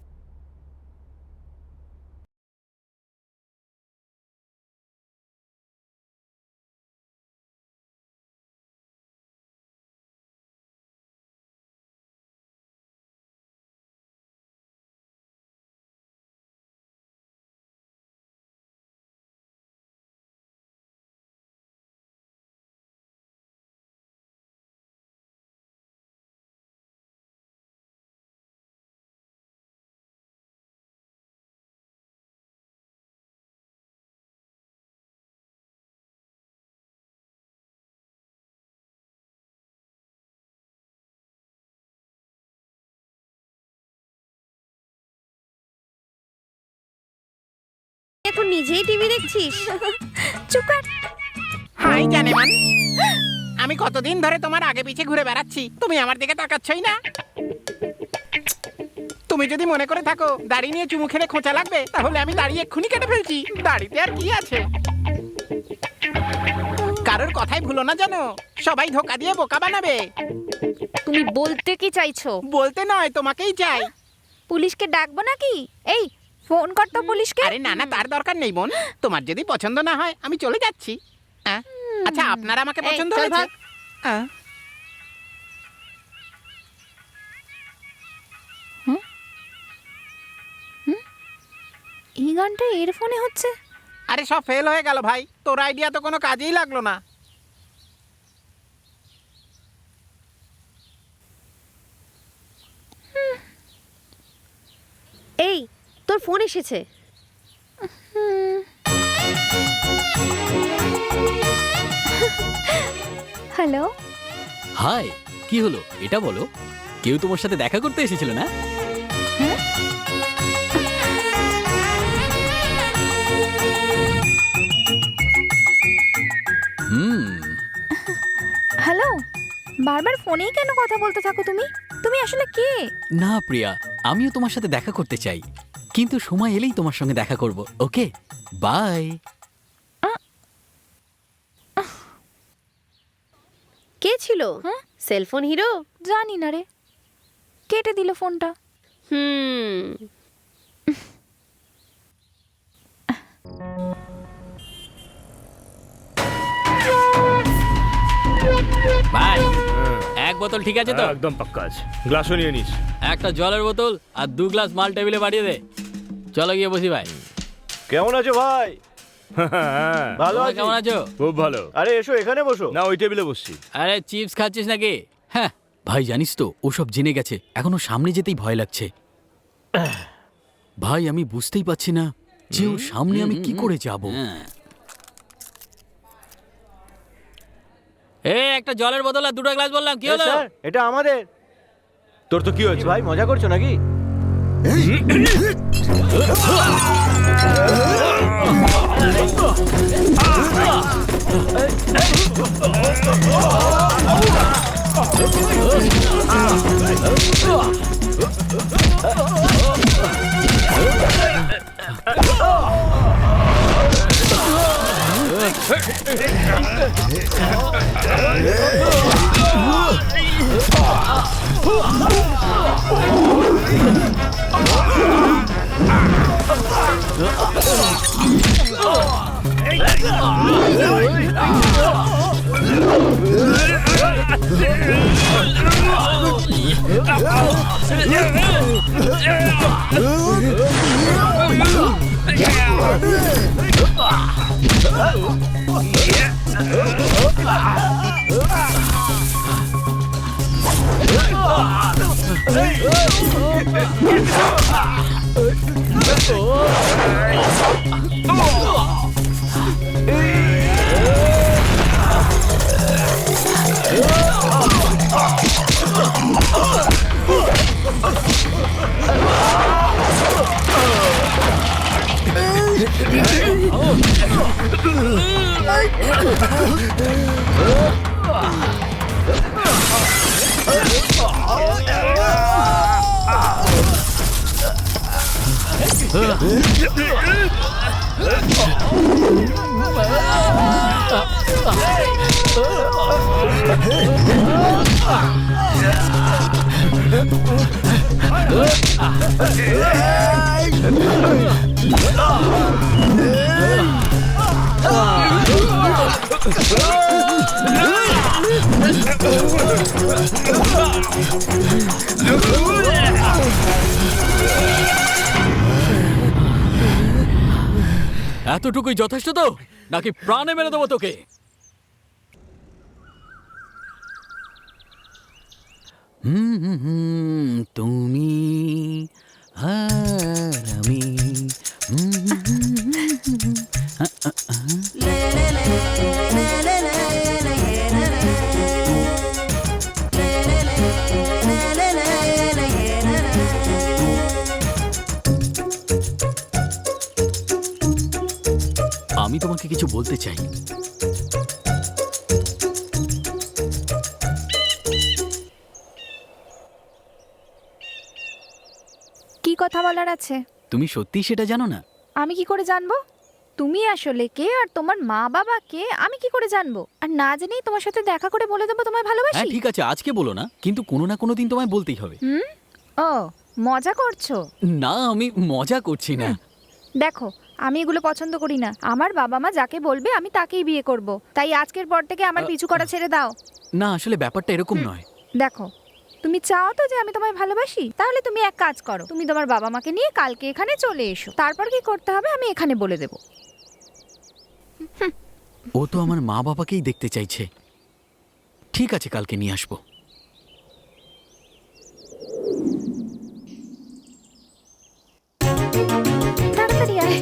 এখন নিজেই টিভি দেখছিস? চুপ কর। হাই জানেমান, আমি কতদিন ধরে তোমার আগে পিছে ঘুরে বেড়াচ্ছি, তুমি আমার দিকে তাকাচ্ছই না। তুমি যদি মনে করে থাকো দাড়ি নিয়ে চুমু খেলে খোঁচা লাগবে, তাহলে আমি দাড়ি এক্ষুনি কেটে ফেলছি। দাড়িতে আর কি আছে? কারোর কথাই ভুলো না জানো, সবাই ধোকা দিয়ে বোকা বানাবে। তুমি বলতে কি চাইছো? বলতে নয়, তোমাকেই চাই। পুলিশকে ডাকবো নাকি? এই ফোন কর তো পুলিশকে। আরে না না, তার দরকার নেই বোন, তোমার যদি পছন্দ না হয় আমি চলে যাচ্ছি। আচ্ছা, আপনারা আমাকে এই, পছন্দ চল হয়েছে? ভাগ। এই গানটা এর ফোনে হচ্ছে। আরে সব ফেল হয়ে গেল ভাই, তোর আইডিয়া তো কোনো কাজেই লাগলো না। এই, তোর ফোন এসেছে। হ্যালো, হাই, কি হলো এটা বলো? কেউ তোমার সাথে দেখা করতে এসেছিল না? হ্যালো। বারবার ফোনেই কেন কথা বলতে থাকো তুমি? তুমি আসলে কে? না প্রিয়া, আমিও তোমার সাথে দেখা করতে চাই, কিন্তু সময় এলেই তোমার সঙ্গে দেখা করব। ওকে, বাই। কে ছিল? Cellphone hero? জানি না রে, কেটে দিল ফোনটা। বাই। এক বোতল ঠিক আছে তো? একদম পাক্কা আছে। গ্লাসও নিয়ে নিস। একটা জলের বোতল আর 2 গ্লাস মাল টেবিলে পাঠিয়ে দে। চলো গিয়ে বসি ভাই। কেমন আছো ভাই? ভালো তোমরা আছি। কেমন আছো? খুব ভালো। আরে এসো, এখানে বসো। না, ওই টেবিলে বসছি। আরে চিপস খাচ্ছিস নাকি? হ্যাঁ, ভাই জানিস তো ওসব জেনে গেছে, এখনো সামনে যেতেই ভয় লাগছে। ভাই আমি বুঝতেই পারছি না যে ওর সামনে আমি কি করে যাব। একটা জলের বোতল আর 2টা গ্লাস বললাম, কি হলো? স্যার এটা আমাদের। তোর তো কি কি হয়েছে? ভাই মজা করছো নাকি? এতটুকুই যথেষ্ট তো, নাকি প্রাণে মেরে দেবো তোকে? তুমি আর আমি আমি তোমাকে কিছু বলতে চাই। কি কথা বলার আছে? তুমি সত্যি সেটা জানো না? আমি কি করে জানবো? তুমি আসলে কে আর তোমার মা বাবা কে আমি কি করে জানবো? আর না জেনেই তোমার সাথে দেখা করে বলে দেবো তোমায় হ্যাঁ ভালোবাসি? ঠিক আছে, আজকে বলো না, কিন্তু কোনো না কোনো দিন তোমায় বলতেই হবে। ও মজা করছো? না আমি মজা করছি না। দেখো আমি এগুলো পছন্দ করি না। আমার বাবা মা যাকে বলবে আমি তাকেই বিয়ে করব। তাই আজকের পর থেকে আমার পিছু করা ছেড়ে দাও। না আসলে ব্যাপারটা এরকম নয়। দেখো তুমি চাও তো যে আমি তোমায় ভালোবাসি, তাহলে তুমি এক কাজ করো, তুমি তোমার বাবা মাকে নিয়ে কালকে এখানে চলে এসো। তারপর কি করতে হবে আমি এখানে বলে দেবো। ও তো আমার মা বাবাকেই দেখতে চাইছে। ঠিক আছে কালকে নিয়ে আসবো। তাড়াতাড়ি আয়।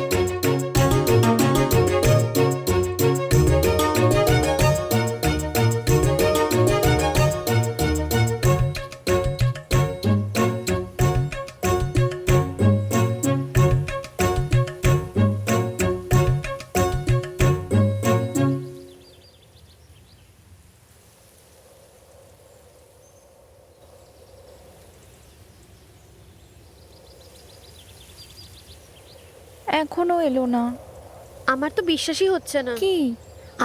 এখনো এলো না। আমার তো বিশ্বাসই হচ্ছে না। কি?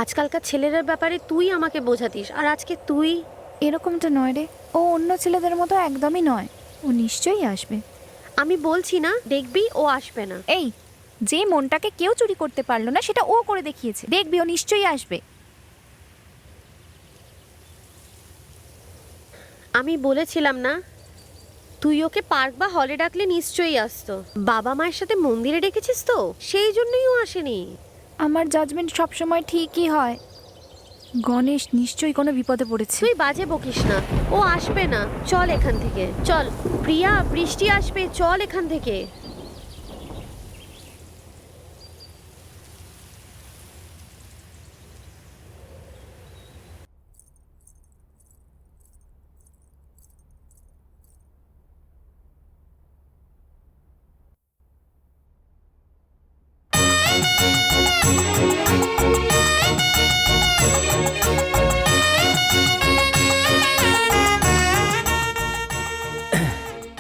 আজকালকার ছেলেদের ব্যাপারে তুই আমাকে বোঝাতিস, আর আজকে তুই। এরকমটা নয় রে, ও অন্য ছেলেদের মতো একদমই নয়। ও নিশ্চয়ই আসবে। আমি বলছি না, দেখবি ও আসবে না। এই যে মনটাকে কেউ চুরি করতে পারলো না সেটা ও করে দেখিয়েছে। দেখবি ও নিশ্চয়ই আসবে। আমি বলেছিলাম না, তুই ওকে পার্ক বা হলে ডাকলে নিশ্চয়ই আসতো। বাবা মায়ের সাথে মন্দিরে ডেকেছিস তো, সেই জন্যই ও আসেনি। আমার জাজমেন্ট সবসময় ঠিকই হয়। গণেশ নিশ্চয়ই কোনো বিপদে পড়েছে। তুই বাজে বকিস না, ও আসবে না, চল এখান থেকে চল। প্রিয়া, বৃষ্টি আসবে, চল এখান থেকে।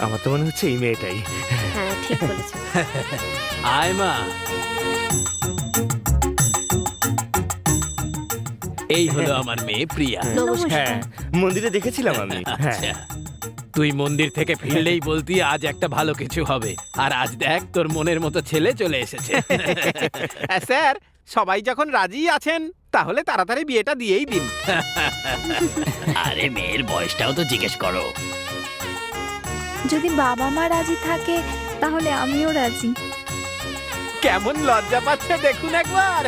আমার তো মনে হচ্ছে এই মেয়েটাই। হ্যাঁ ঠিক বলেছো। আয় মা, এই হলো আমার মেয়ে প্রিয়া। নমস্কার। হ্যাঁ, মন্দিরে দেখেছিলাম আমি। হ্যাঁ। আচ্ছা, তুই মন্দির থেকে ফিরলেই বলতি আজ একটা ভালো কিছু হবে, আর আজ দেখ তোর মনের মতো ছেলে চলে এসেছে। স্যার, সবাই যখন রাজি আছেন তাহলে তাড়াতাড়ি বিয়েটা দিয়েই দিন। আরে মেয়ের বয়সটাও তো জিজ্ঞেস করো। যদি বাবা মা রাজি থাকে তাহলে আমিও রাজি। কেমন লজ্জা পাচ্ছে দেখুন একবার।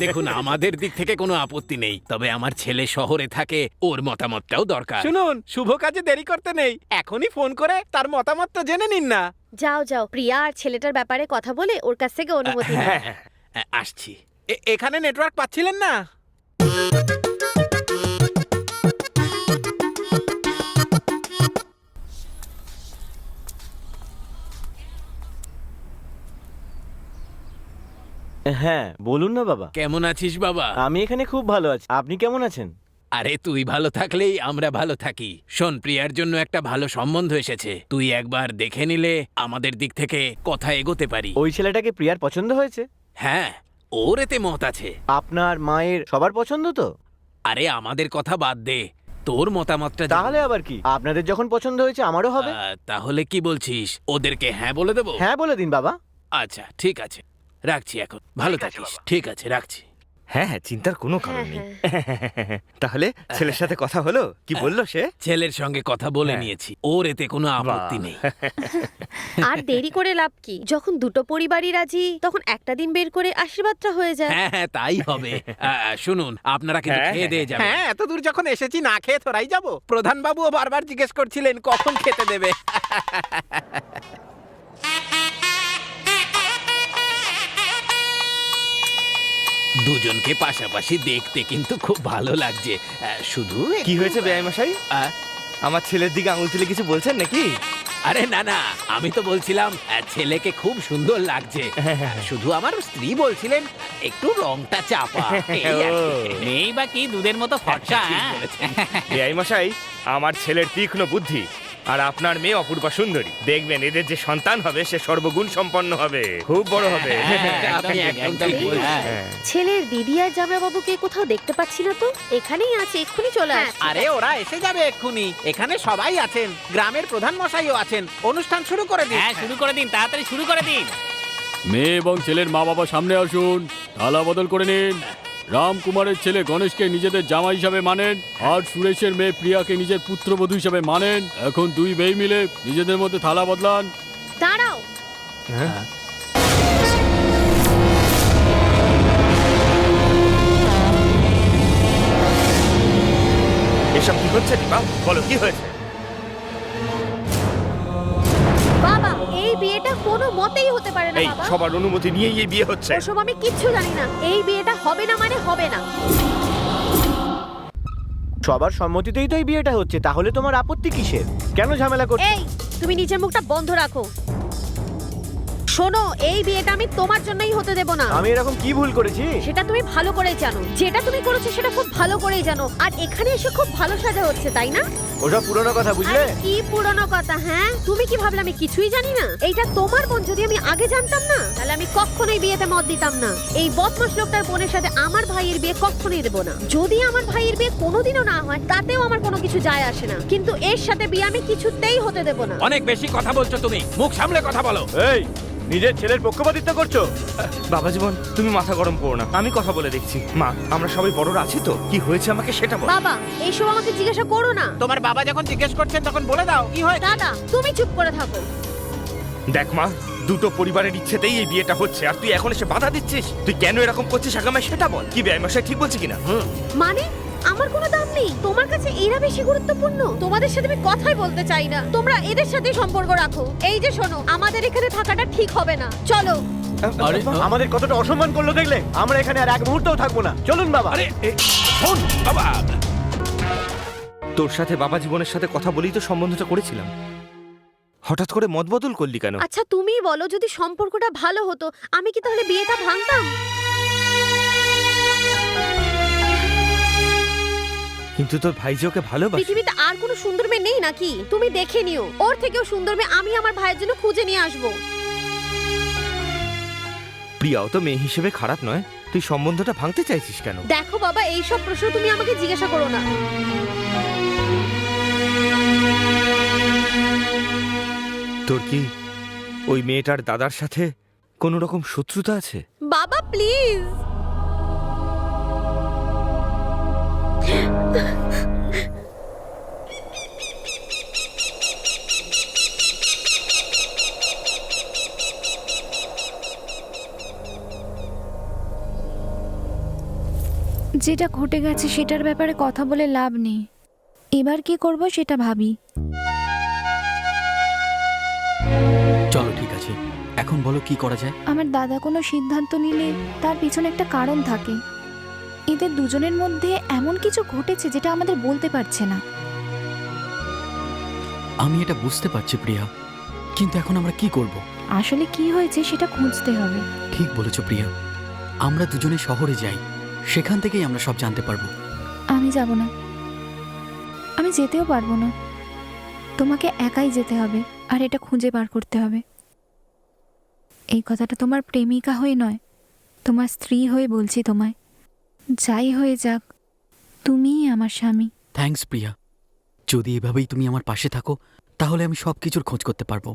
দেখুন, আমাদের দিক থেকে কোনো আপত্তি নেই, তবে আমার ছেলে শহরে থাকে, ওর মতামতটাও দরকার। শুনুন, শুভ কাজে দেরি করতে নেই, এখনই ফোন করে তার মতামতটা জেনে নিন না। যাও যাও, প্রিয়া আর ছেলেটার ব্যাপারে কথা বলে ওর কাছ থেকে অনুমতি নাও। আসছি। এখানে নেটওয়ার্ক পাচ্ছিলেন না? হ্যাঁ বলুন না বাবা। কেমন আছিস বাবা? আমি এখানে খুব ভালো আছি, আপনি কেমন আছেন? আরে তুই ভালো থাকলেই আমরা ভালো থাকি। শোন, প্রিয়ার জন্য একটা ভালো সম্বন্ধ এসেছে, তুই একবার দেখে নিলে আমাদের দিক থেকে কথা এগোতে পারি। ওই ছেলেটাকে প্রিয়ার পছন্দ হয়েছে? হ্যাঁ, ওর এতে মত আছে। আপনার মায়ের সবার পছন্দ তো? আরে আমাদের কথা বাদ দে, তোর মতামতটা জান। তাহলে আবার কি, আপনাদের যখন পছন্দ হয়েছে আমারও হবে। তাহলে কি বলছিস, ওদেরকে হ্যাঁ বলে দেবো? হ্যাঁ বলে দিন বাবা। আচ্ছা ঠিক আছে, রাখছি এখন, ভালো থাকিস। ঠিক আছে, রাখছি। হ্যাঁ হ্যাঁ, চিন্তার কোনো কারণ হ্যাঁ, নেই। তাহলে ছেলের সাথে কথা হলো? কি বললো সে? ছেলের সঙ্গে কথা বলে নিয়েছি, ওর এতে কোনো আপত্তি নেই। আর দেরি করে লাভ কি, যখন দুটো পরিবারই রাজি তখন একটা দিন বের করে আশীর্বাদটা হয়ে যায়। হ্যাঁ হ্যাঁ, তাই হবে। শুনুন, আপনারা কিন্তু হ্যাঁ, খেয়ে দিয়ে যাবেন। হ্যাঁ, এত দূর যখন এসেছি না খেয়ে তোরাই যাবো? প্রধান বাবুও বারবার জিজ্ঞেস করছিলেন কখন খেতে দেবে। দুজনকে পাশাপাশি দেখতে কিন্তু খুব ভালো লাগছে। শুধু কি হয়েছে বেয়াই মশাই? আমার ছেলের দিকে আঙুল তুলে কিছু বলছেন নাকি? আরে না না, আমি তো বলছিলাম ছেলেকে খুব সুন্দর লাগছে। শুধু আমার স্ত্রী বলছিলেন একটু রংটা চাপা। এই আর কি। মেয়েই বা কি দুধের মতো ফর্সা। হ্যাঁ? বেয়াই মশাই, আমার ছেলের তীক্ষ্ণ বুদ্ধি আর আপনার মেয়ে অপূর্বা সুন্দরী, দেখবেন এদের যে সন্তান হবে সে সর্বগুণ সম্পন্ন হবে, খুব বড় হবে। আপনি একদম ঠিক এই, বলছেন। ছেলের দিদি আর জামাইবাবুকে কোথাও দেখতে পাচ্ছি না তো। এখানেই আছে, এক্ষুনি চলে আস। আরে ওরা এসে যাবে এক্ষুনি, এখানে সবাই আছেন, গ্রামের প্রধান মশাইও আছেন। অনুষ্ঠান শুরু করে দিন। হ্যাঁ শুরু করে দিন, তাড়াতাড়ি শুরু করে দিন। মেয়ে এবং ছেলের মা বাবা সামনে আসুন, থালা বদল করে নিন। রামকুমারের ছেলে গণেশকে নিজেদের জামাই হিসাবে মানেন, আর সুরেশের মেয়ে প্রিয়াকে নিজের পুত্রবধূ হিসাবে মানেন। এখন দুই মেয়ে মিলে নিজেদের মধ্যে থালা বদলান। দাঁড়াও, এসব কি হচ্ছে দিবা? বলো কি হয়েছে? বাবা এই বিয়েটা কোনো মতেই হতে পারে না এই বাবা। সবার অনুমতি নিয়েই এই বিয়ে হচ্ছে। ওসব আমি কিচ্ছু জানি না, এই বিয়েটা হবে না মানে হবে না। সবার সম্মতিতেই তো এই বিয়েটা হচ্ছে, তাহলে তোমার আপত্তি কিসের? কেন ঝামেলা করছো? এই তুমি নিজের মুখটা বন্ধ রাখো। শোনো, এই বিয়েটা আমি তোমার জন্যই হতে দেব না। আমি এরকম কি ভুল করেছি? সেটা তুমি ভালো করেই জানো, যেটা তুমি করেছো সেটা খুব ভালো করেই জানো। আর এখানে এসে খুব ভালো সাজা হচ্ছে, তাই না? ওসব পুরনো কথা, বুঝলে? আরে কি পুরনো কথা, হ্যাঁ? তুমি কি ভাবলে আমি কিছুই জানি না? এইটা তোমার বোন, যদি আমি আগে জানতাম না তাহলে আমি কখনোই বিয়েতে মত দিতাম না। এই বদমাশ লোকটার বোনের সাথে আমার ভাইয়ের বিয়ে কখনোই দেব না। যদি আমার ভাইয়ের বিয়ে কোনোদিনও না হয় তাতেও আমার কোনো কিছু যায় আসে না, কিন্তু এর সাথে বিয়ে আমি কিছুতেই হতে দেব না। অনেক বেশি কথা বলছো তুমি, মুখ সামলে কথা বলো। এই নিজের ছেলের পক্ষপাতিত্ব করছো। বাবা জীবন, তুমি মাথা গরম করো না, আমি কথা বলে দেখছি। মা, আমরা সবাই বড়রা আছি তো, কি হয়েছে আমাকে সেটা বল। বাবা এইসব আমাকে জিজ্ঞাসা করো না। তোমার বাবা যখন জিজ্ঞেস করছেন তখন বলে দাও কি হয়। দাদা তুমি চুপ করে থাকো। দেখ মা, দুটো পরিবারের ইচ্ছেতেই এই বিয়েটা হচ্ছে, আর তুই এখন এসে বাধা দিচ্ছিস। তুই কেন এরকম করছিস আগামে সেটা বল। কি বেয়ামশাই ঠিক বলছি কিনা? মানে আমার কোনো দাম নেই তোমার কাছে, এরা বেশি গুরুত্বপূর্ণ? তোমাদের সাথে আমি কথাই বলতে চাই না, তোমরা এদের সাথে সম্পর্ক রাখো। এই যে শোনো, আমাদের এখানে থাকাটা ঠিক হবে না, চলো। আরে আমাদের কতটা অসম্মান করলো দেখলে? আমরা এখানে আর এক মুহূর্তও থাকবো না, চলুন বাবা। আরে শোন বাবা, তোর সাথে বাবা জীবনের সাথে কথা বলেই তো সম্বন্ধটা করেছিলাম। হঠাৎ করে মত বদল করলি কেন? আচ্ছা তুমিই বলো, যদি সম্পর্কটা ভালো হতো আমি কি তাহলে বিয়েটা ভাঙতাম? কিন্তু তোর ভাই যে ওকে ভালোবাসে। পৃথিবীতে আর কোনো সুন্দর মেয়ে নেই নাকি? তুমি দেখে নিও, ওর থেকেও সুন্দর মেয়ে আমি আমার ভাইয়ের জন্য খুঁজে নিয়ে আসবো। প্রিয়াও তো মেয়ে হিসেবে খারাপ নয়, তুই সম্বন্ধটা ভাঙতে চাইছিস কেন? দেখো বাবা, এইসব প্রশ্ন তুমি আমাকে জিজ্ঞাসা করো না। তোর কি ওই মেয়েটার দাদার সাথে কোনো রকম শত্রুতা আছে? বাবা প্লিজ। যেটা ঘটে গেছে সেটার ব্যাপারে কথা বলে লাভ নেই। এবার কি করব সেটা ভাবি। চলো ঠিক আছে, এখন বলো কি করা যায়। আমার দাদা কোনো সিদ্ধান্ত নিলে তার পিছনে একটা কারণ থাকে। এদের দুজনের মধ্যে এমন কিছু ঘটেছে যেটা আমাদের বলতে পারছে না। আমি এটা বুঝতে পারছি প্রিয়া, কিন্তু এখন আমরা কি করব? আসলে কি হয়েছে সেটা খুঁজতে হবে। ঠিক বলেছো প্রিয়া, আমরা দুজনে শহরে যাই, সেখান থেকেই আমরা সব জানতে পারবো। আমি যাব না, আমি যেতেও পারবো না। তোমাকে একাই যেতে হবে আর এটা খুঁজে বার করতে হবে। এই কথাটা তোমার প্রেমিকা হয়ে নয়, তোমার স্ত্রী হয়ে বলছি তোমায়। যাই হয়ে যাক, তুমিই আমার স্বামী। থ্যাঙ্কস প্রিয়া, যদি এভাবেই তুমি আমার পাশে থাকো তাহলে আমি সব কিছুর খোঁজ করতে পারবো।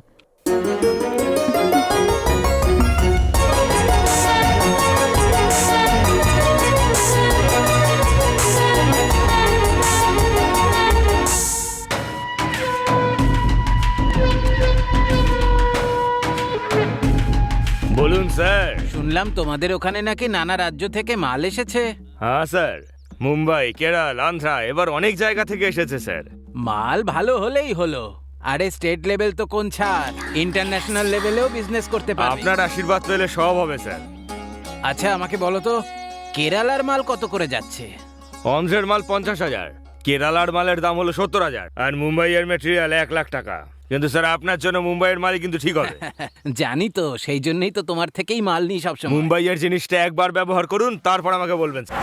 বলুন স্যার। শুনলাম তোমাদের ওখানে নাকি নানা রাজ্য থেকে মাল এসেছে। হ্যাঁ স্যার, মুম্বাই, কেরল, আন্ধ্রা, এবার অনেক জায়গা থেকে এসেছে স্যার। মাল ভালো হলেই হলো। আরে স্টেট লেভেল তো কোন ছাড়, ইন্টারন্যাশনাল লেভেলেও বিজনেস করতে পারবে। আপনার আশীর্বাদ পেলে সব হবে স্যার। আচ্ছা আমাকে বলো তো, কেরালার মাল কত করে যাচ্ছে? অন্ধ্রের মাল 50,000, কেরালার মালের দাম হলো 70,000, আর মুম্বাইয়ের মেটেরিয়াল 1 লাখ টাকা। কিন্তু স্যার আপনার জন্য মুম্বাইয়ের মালই কিন্তু ঠিক হবে। জানি তো, সেই জন্যই তো তোমার থেকেই মাল নিই সবসময়। মুম্বাইয়ের জিনিসটা একবার ব্যবহার করুন, তারপর আমাকে বলবেন স্যার।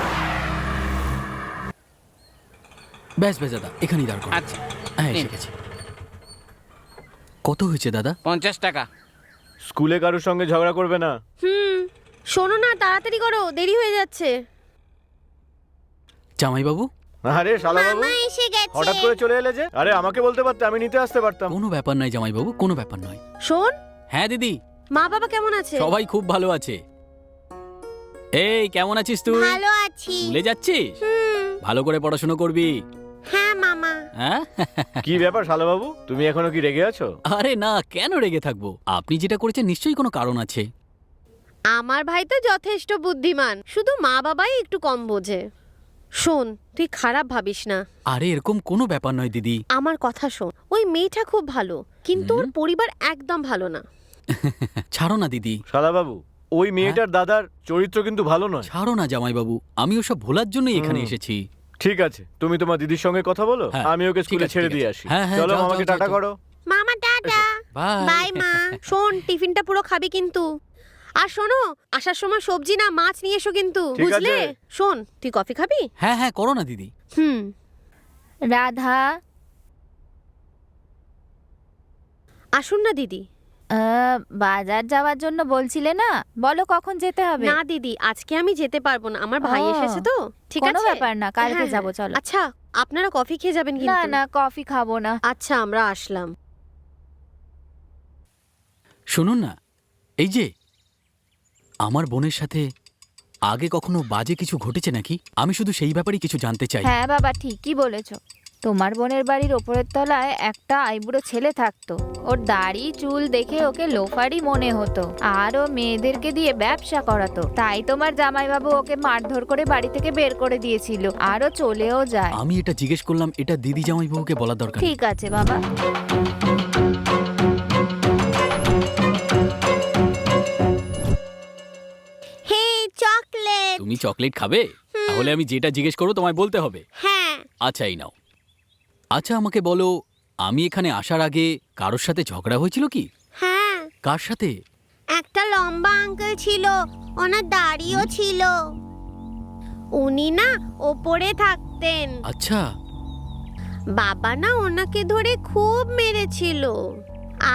ব্যাস ব্যাস দাদা, এখানেই দাঁড় করো। আচ্ছা হ্যাঁ এসে গেছি। কত হয়েছে দাদা? 50 টাকা। স্কুলে কারোর সঙ্গে ঝগড়া করবে না। শোনো না, তাড়াতাড়ি করো, দেরি হয়ে যাচ্ছে। জামাইবাবু? আরে শালা বাবু, এসে গেছে। হঠাৎ করে চলে এলে যে? আরে আমাকে বলতে পারতে, আমি নিতে আসতে পারতাম। কোনো ব্যাপার নয় জামাইবাবু, কোনো ব্যাপার নয়। শোন, হ্যাঁ দিদি, মা বাবা কেমন আছে? সবাই খুব ভালো আছে। এই কেমন আছিস তুই? ভালো আছি। ভুলে যাচ্ছিস? ভালো করে পড়াশোনা করবি। হ্যাঁ মামা। হ্যাঁ? কি ব্যাপার শালা বাবু, তুমি এখনো কি রেগে আছো? আরে না, কেন রেগে থাকবো? আপনি যেটা করেছেন নিশ্চয়ই কোনো কারণ আছে। আমার ভাই তো যথেষ্ট বুদ্ধিমান, শুধু মা বাবাই একটু কম বোঝে। শোন, তুই খারাপ ভাবিস না। আরে এরকম কোনো ব্যাপার নয় দিদি। আমার কথা শোন, ওই মেয়েটা খুব ভালো, কিন্তু ওর পরিবার একদম ভালো না। ছাড়ো না দিদি। শালা বাবু, ওই মেয়েটার দাদার চরিত্র কিন্তু ভালো নয়। ছাড়ো না জামাইবাবু, আমি ওসব ভোলার জন্যই এখানে এসেছি। ঠিক আছে, তুমি তোমার দিদির সঙ্গে কথা বলো, হ্যাঁ, আমি ওকে ঠিক স্কুলে আছে, ছেড়ে ঠিক দিয়ে আছে। আসি। হ্যাঁ, হ্যাঁ, চলো যাও, আমাকে যাও, টাটা যাও। করো। মামা টাটা। বাই। বাই মা। শোন, টিফিনটা পুরো খাবি কিন্তু। আর শোনো, আসার সময় সবজি না মাছ নিয়ে এসো কিন্তু, ঠিক বুঝলে? আছে। শোন, তুই কফি খাবি? হ্যাঁ হ্যাঁ, করো না দিদি। রাধা, আসুন না দিদি। বাজার যাওয়ার জন্য বলছিলে না, বলো কখন যেতে হবে? না দিদি, আজকে আমি যেতে পারবো না, আমার ভাই ও, এসেছে তো। ঠিক কোনো আছে, ব্যাপার না, কালকে হ্যাঁ, যাবো, চলো। আচ্ছা, আপনারা কফি খেয়ে যাবেন না কিন্তু। না, কফি খাবো না। আচ্ছা, আমরা আসলাম। শুনুন না, এই যে আমার বোনের সাথে আগে কখনো বাজে কিছু ঘটেছে নাকি? আমি শুধু সেই ব্যাপারেই কিছু জানতে চাই। হ্যাঁ বাবা, ঠিকই বলেছো। তোমার বোনের বাড়ির ওপরের তলায় একটা আইবুড়ো ছেলে থাকতো। ওর দাড়ি চুল দেখে ওকে লোফারই মনে হতো, আর ও মেয়েদেরকে দিয়ে ব্যবসা করাতো। তাই তোমার জামাইবাবু ওকে মারধর করে বাড়ি থেকে বের করে দিয়েছিল, আর ও চলেও যায়। আমি এটা জিজ্ঞেস করলাম, এটা দিদি জামাইবাবুকে বলা দরকার নেই। ঠিক আছে বাবা। হে চকলেট। তুমি চকলেট খাবে? তাহলে আমি যেটা জিজ্ঞেস করবো তোমায় বলতে হবে। হ্যাঁ। আচ্ছা এই নাও। আচ্ছা আমাকে বলো, আমি এখানে আসার আগে কারোর সাথে ঝগড়া হয়েছিল কি? হ্যাঁ, কার সাথে? একটা লম্বা আঙ্কেল ছিল, ওনার দাড়িও ছিল। উনি না ওপরে থাকতেন। আচ্ছা। বাবা না ওনাকে ধরে খুব মেরেছিল,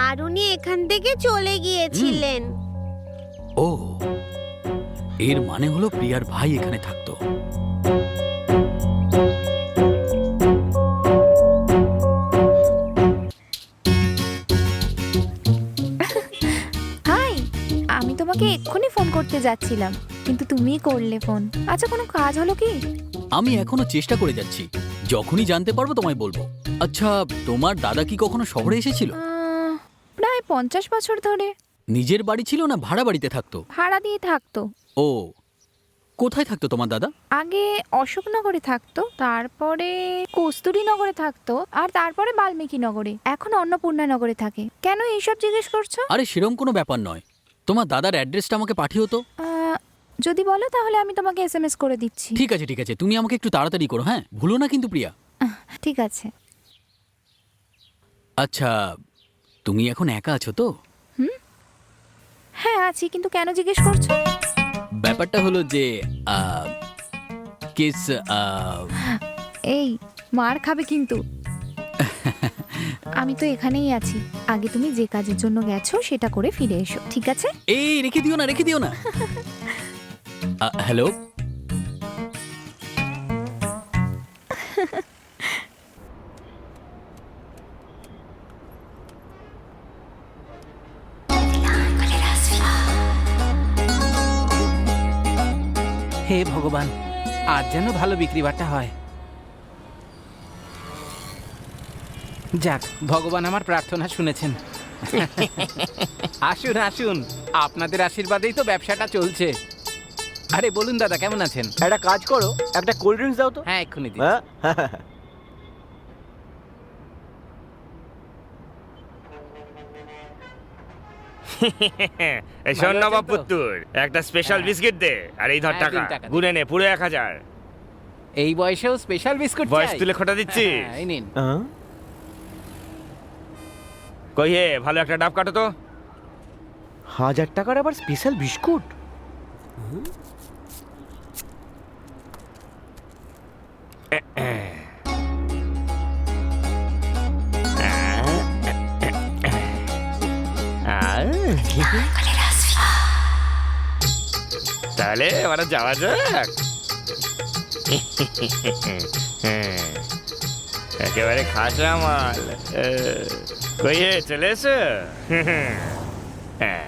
আর উনি এখান থেকে চলে গিয়েছিলেন। ও, এর মানে হলো প্রিয়ার ভাই এখানে থাকতো। হাই, আমি তোমাকে এক্ষুনি ফোন করতে যাচ্ছিলাম, কিন্তু তুমিই করলে ফোন। আচ্ছা, কোনো কাজ হলো কি? আমি এখনো চেষ্টা করে যাচ্ছি, যখনই জানতে পারবো তোমায় বলবো। আচ্ছা, তোমার দাদা কি কখনো শহরে এসেছিল? প্রায় 50 বছর ধরে। নিজের বাড়ি ছিল না ভাড়া বাড়িতে থাকতো? ভাড়া দিয়ে থাকতো। ও, কোথায় থাকতো তোমার দাদা? আগে অশোকনগরে থাকতো, তারপরে কস্তুরীনগরে থাকতো, আর তারপরে বাল্মীকি নগরে। এখন অন্নপূর্ণা নগরে থাকে। কেন এইসব জিজ্ঞেস করছো? আরে সেরকম কোনো ব্যাপার নয়, তোমার দাদার অ্যাড্রেসটা আমাকে পাঠিও তো। যদি বলো তাহলে আমি তোমাকে SMS করে দিচ্ছি। ঠিক আছে ঠিক আছে, তুমি আমাকে একটু তাড়াতাড়ি করো, হ্যাঁ? ভুলো না কিন্তু প্রিয়া। ঠিক আছে। আচ্ছা, তুমি এখন একা আছো তো? হ্যাঁ আছি, কিন্তু কেন জিজ্ঞেস করছো? ব্যাপারটা হলো যে কিস এই, মার খাবে কিন্তু। আমি তো এখানেই আছি। আগে তুমি যে কাজের জন্য গেছো সেটা করে ফিরে এসো, ঠিক আছে? এই রেখে দিও না, রেখে দিও না। হ্যালো। হে ভগবান, আজ যেন ভালো বিক্রি বাটা হয়। যাক, ভগবান আমার প্রার্থনা শুনেছেন। আসুন আসুন, আপনাদের আশীর্বাদেই তো ব্যবসাটা চলছে। আরে বলুন দাদা, কেমন আছেন? একটা কাজ করো, একটা কোল্ড ড্রিঙ্কস দাও তো। হ্যাঁ, এক্ষুনি দিচ্ছি। হ্যাঁ এই শোন ভালো আছেন নবাব তো? পুত্তুর, একটা স্পেশাল হ্যাঁ। বিস্কিট দে, আর এই ধর হ্যাঁ, টাকা দিন টাকা, দিন। গুনে নে, পুরো 1000। এই বয়সেও স্পেশাল বিস্কুট বয়স চাই? তুলে খোটা দিচ্ছিস? হ্যাঁ, এই নিন। কই হে, ভালো একটা ডাব কাটো তো। 1000 টাকার আবার স্পেশাল বিস্কুট? তাহলে এবার যাওয়া যাক। একেবারে খাসা মাল। কই হে, চলে এসো। হ্যাঁ।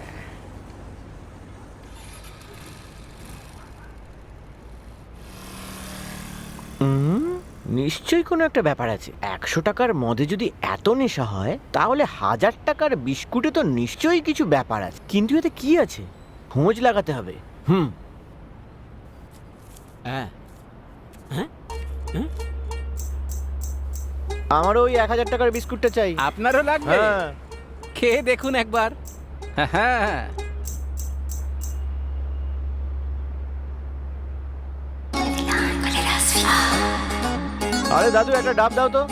নিশ্চয়ই কোনো একটা ব্যাপার আছে। 100 টাকার মদে যদি এত নেশা হয়, তাহলে 1000 টাকার বিস্কুটে তো নিশ্চয়ই কিছু ব্যাপার আছে। কিন্তু এতে কি আছে, খোঁজ লাগাতে হবে। আমারও ওই 1000 টাকার বিস্কুটটা চাই। আপনারও লাগবে? হ্যাঁ। খেয়ে দেখুন একবার। হ্যাঁ। আরে দাদু, একটা ডাব দাও তো।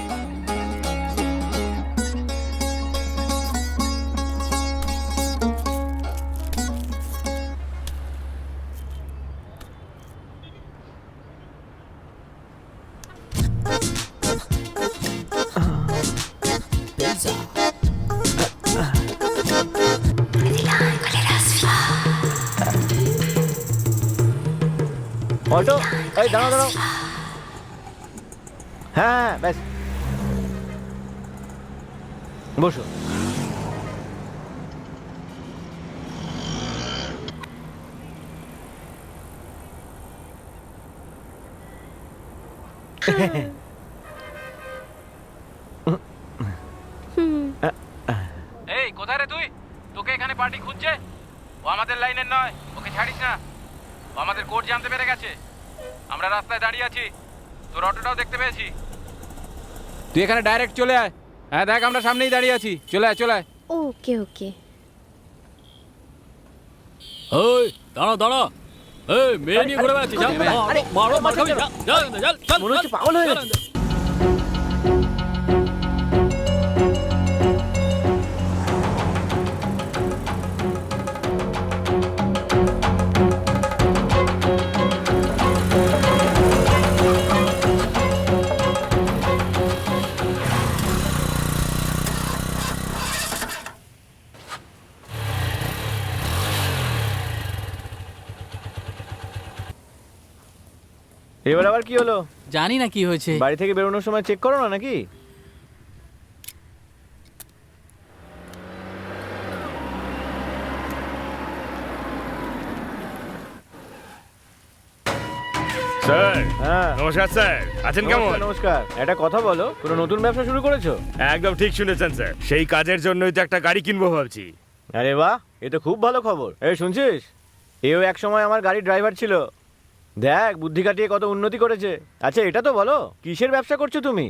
অটো, এই দাঁড়াও দাঁড়াও। হ্যাঁ ব্যাস, বসো। হচ্ছে? ও আমাদের লাইনের নয়, ওকে ছাড়িস না। ও আমাদের কোড জানতে পেরে গেছে। আমরা রাস্তায় দাঁড়িয়ে আছি, তোর অটোটাও দেখতে পেয়েছি। তুই এখানে ডাইরেক্ট চলে আয়। হ্যাঁ দেখ, আমরা সামনেই দাঁড়িয়ে আছি। চলে আয়, চলে আয়। ওকে ওকে। ওই দাঁড়া দাঁড়া, এই মেয়ে নিয়ে ঘুরে বেড়াচ্ছিস, যা, আরে, মারো, মার মারছে খাবি, কেন? যা, যা, যা, চল, মনে হচ্ছে চল, পাগল হয়ে চল, গেছে। এবার আবার কি হলো? জানি না কি হয়েছে। বাড়ি থেকে বেরোনোর সময় চেক করো না নাকি? স্যার হ্যাঁ, নমস্কার স্যার, আছেন কেমন? নমস্কার, নমস্কার। একটা কথা বলো, কোনো নতুন ব্যবসা শুরু করেছো? একদম ঠিক শুনেছেন স্যার, সেই কাজের জন্যই তো একটা গাড়ি কিনবো ভাবছি। আরে বাহ, এ তো খুব ভালো খবর। এই শুনছিস, এও এক সময় আমার গাড়ির ড্রাইভার ছিল। দেখ বুদ্ধি কাটিয়ে কত উন্নতি করেছে। আচ্ছা এটা তো বলো, কিসের ব্যবসা করছো তুমি?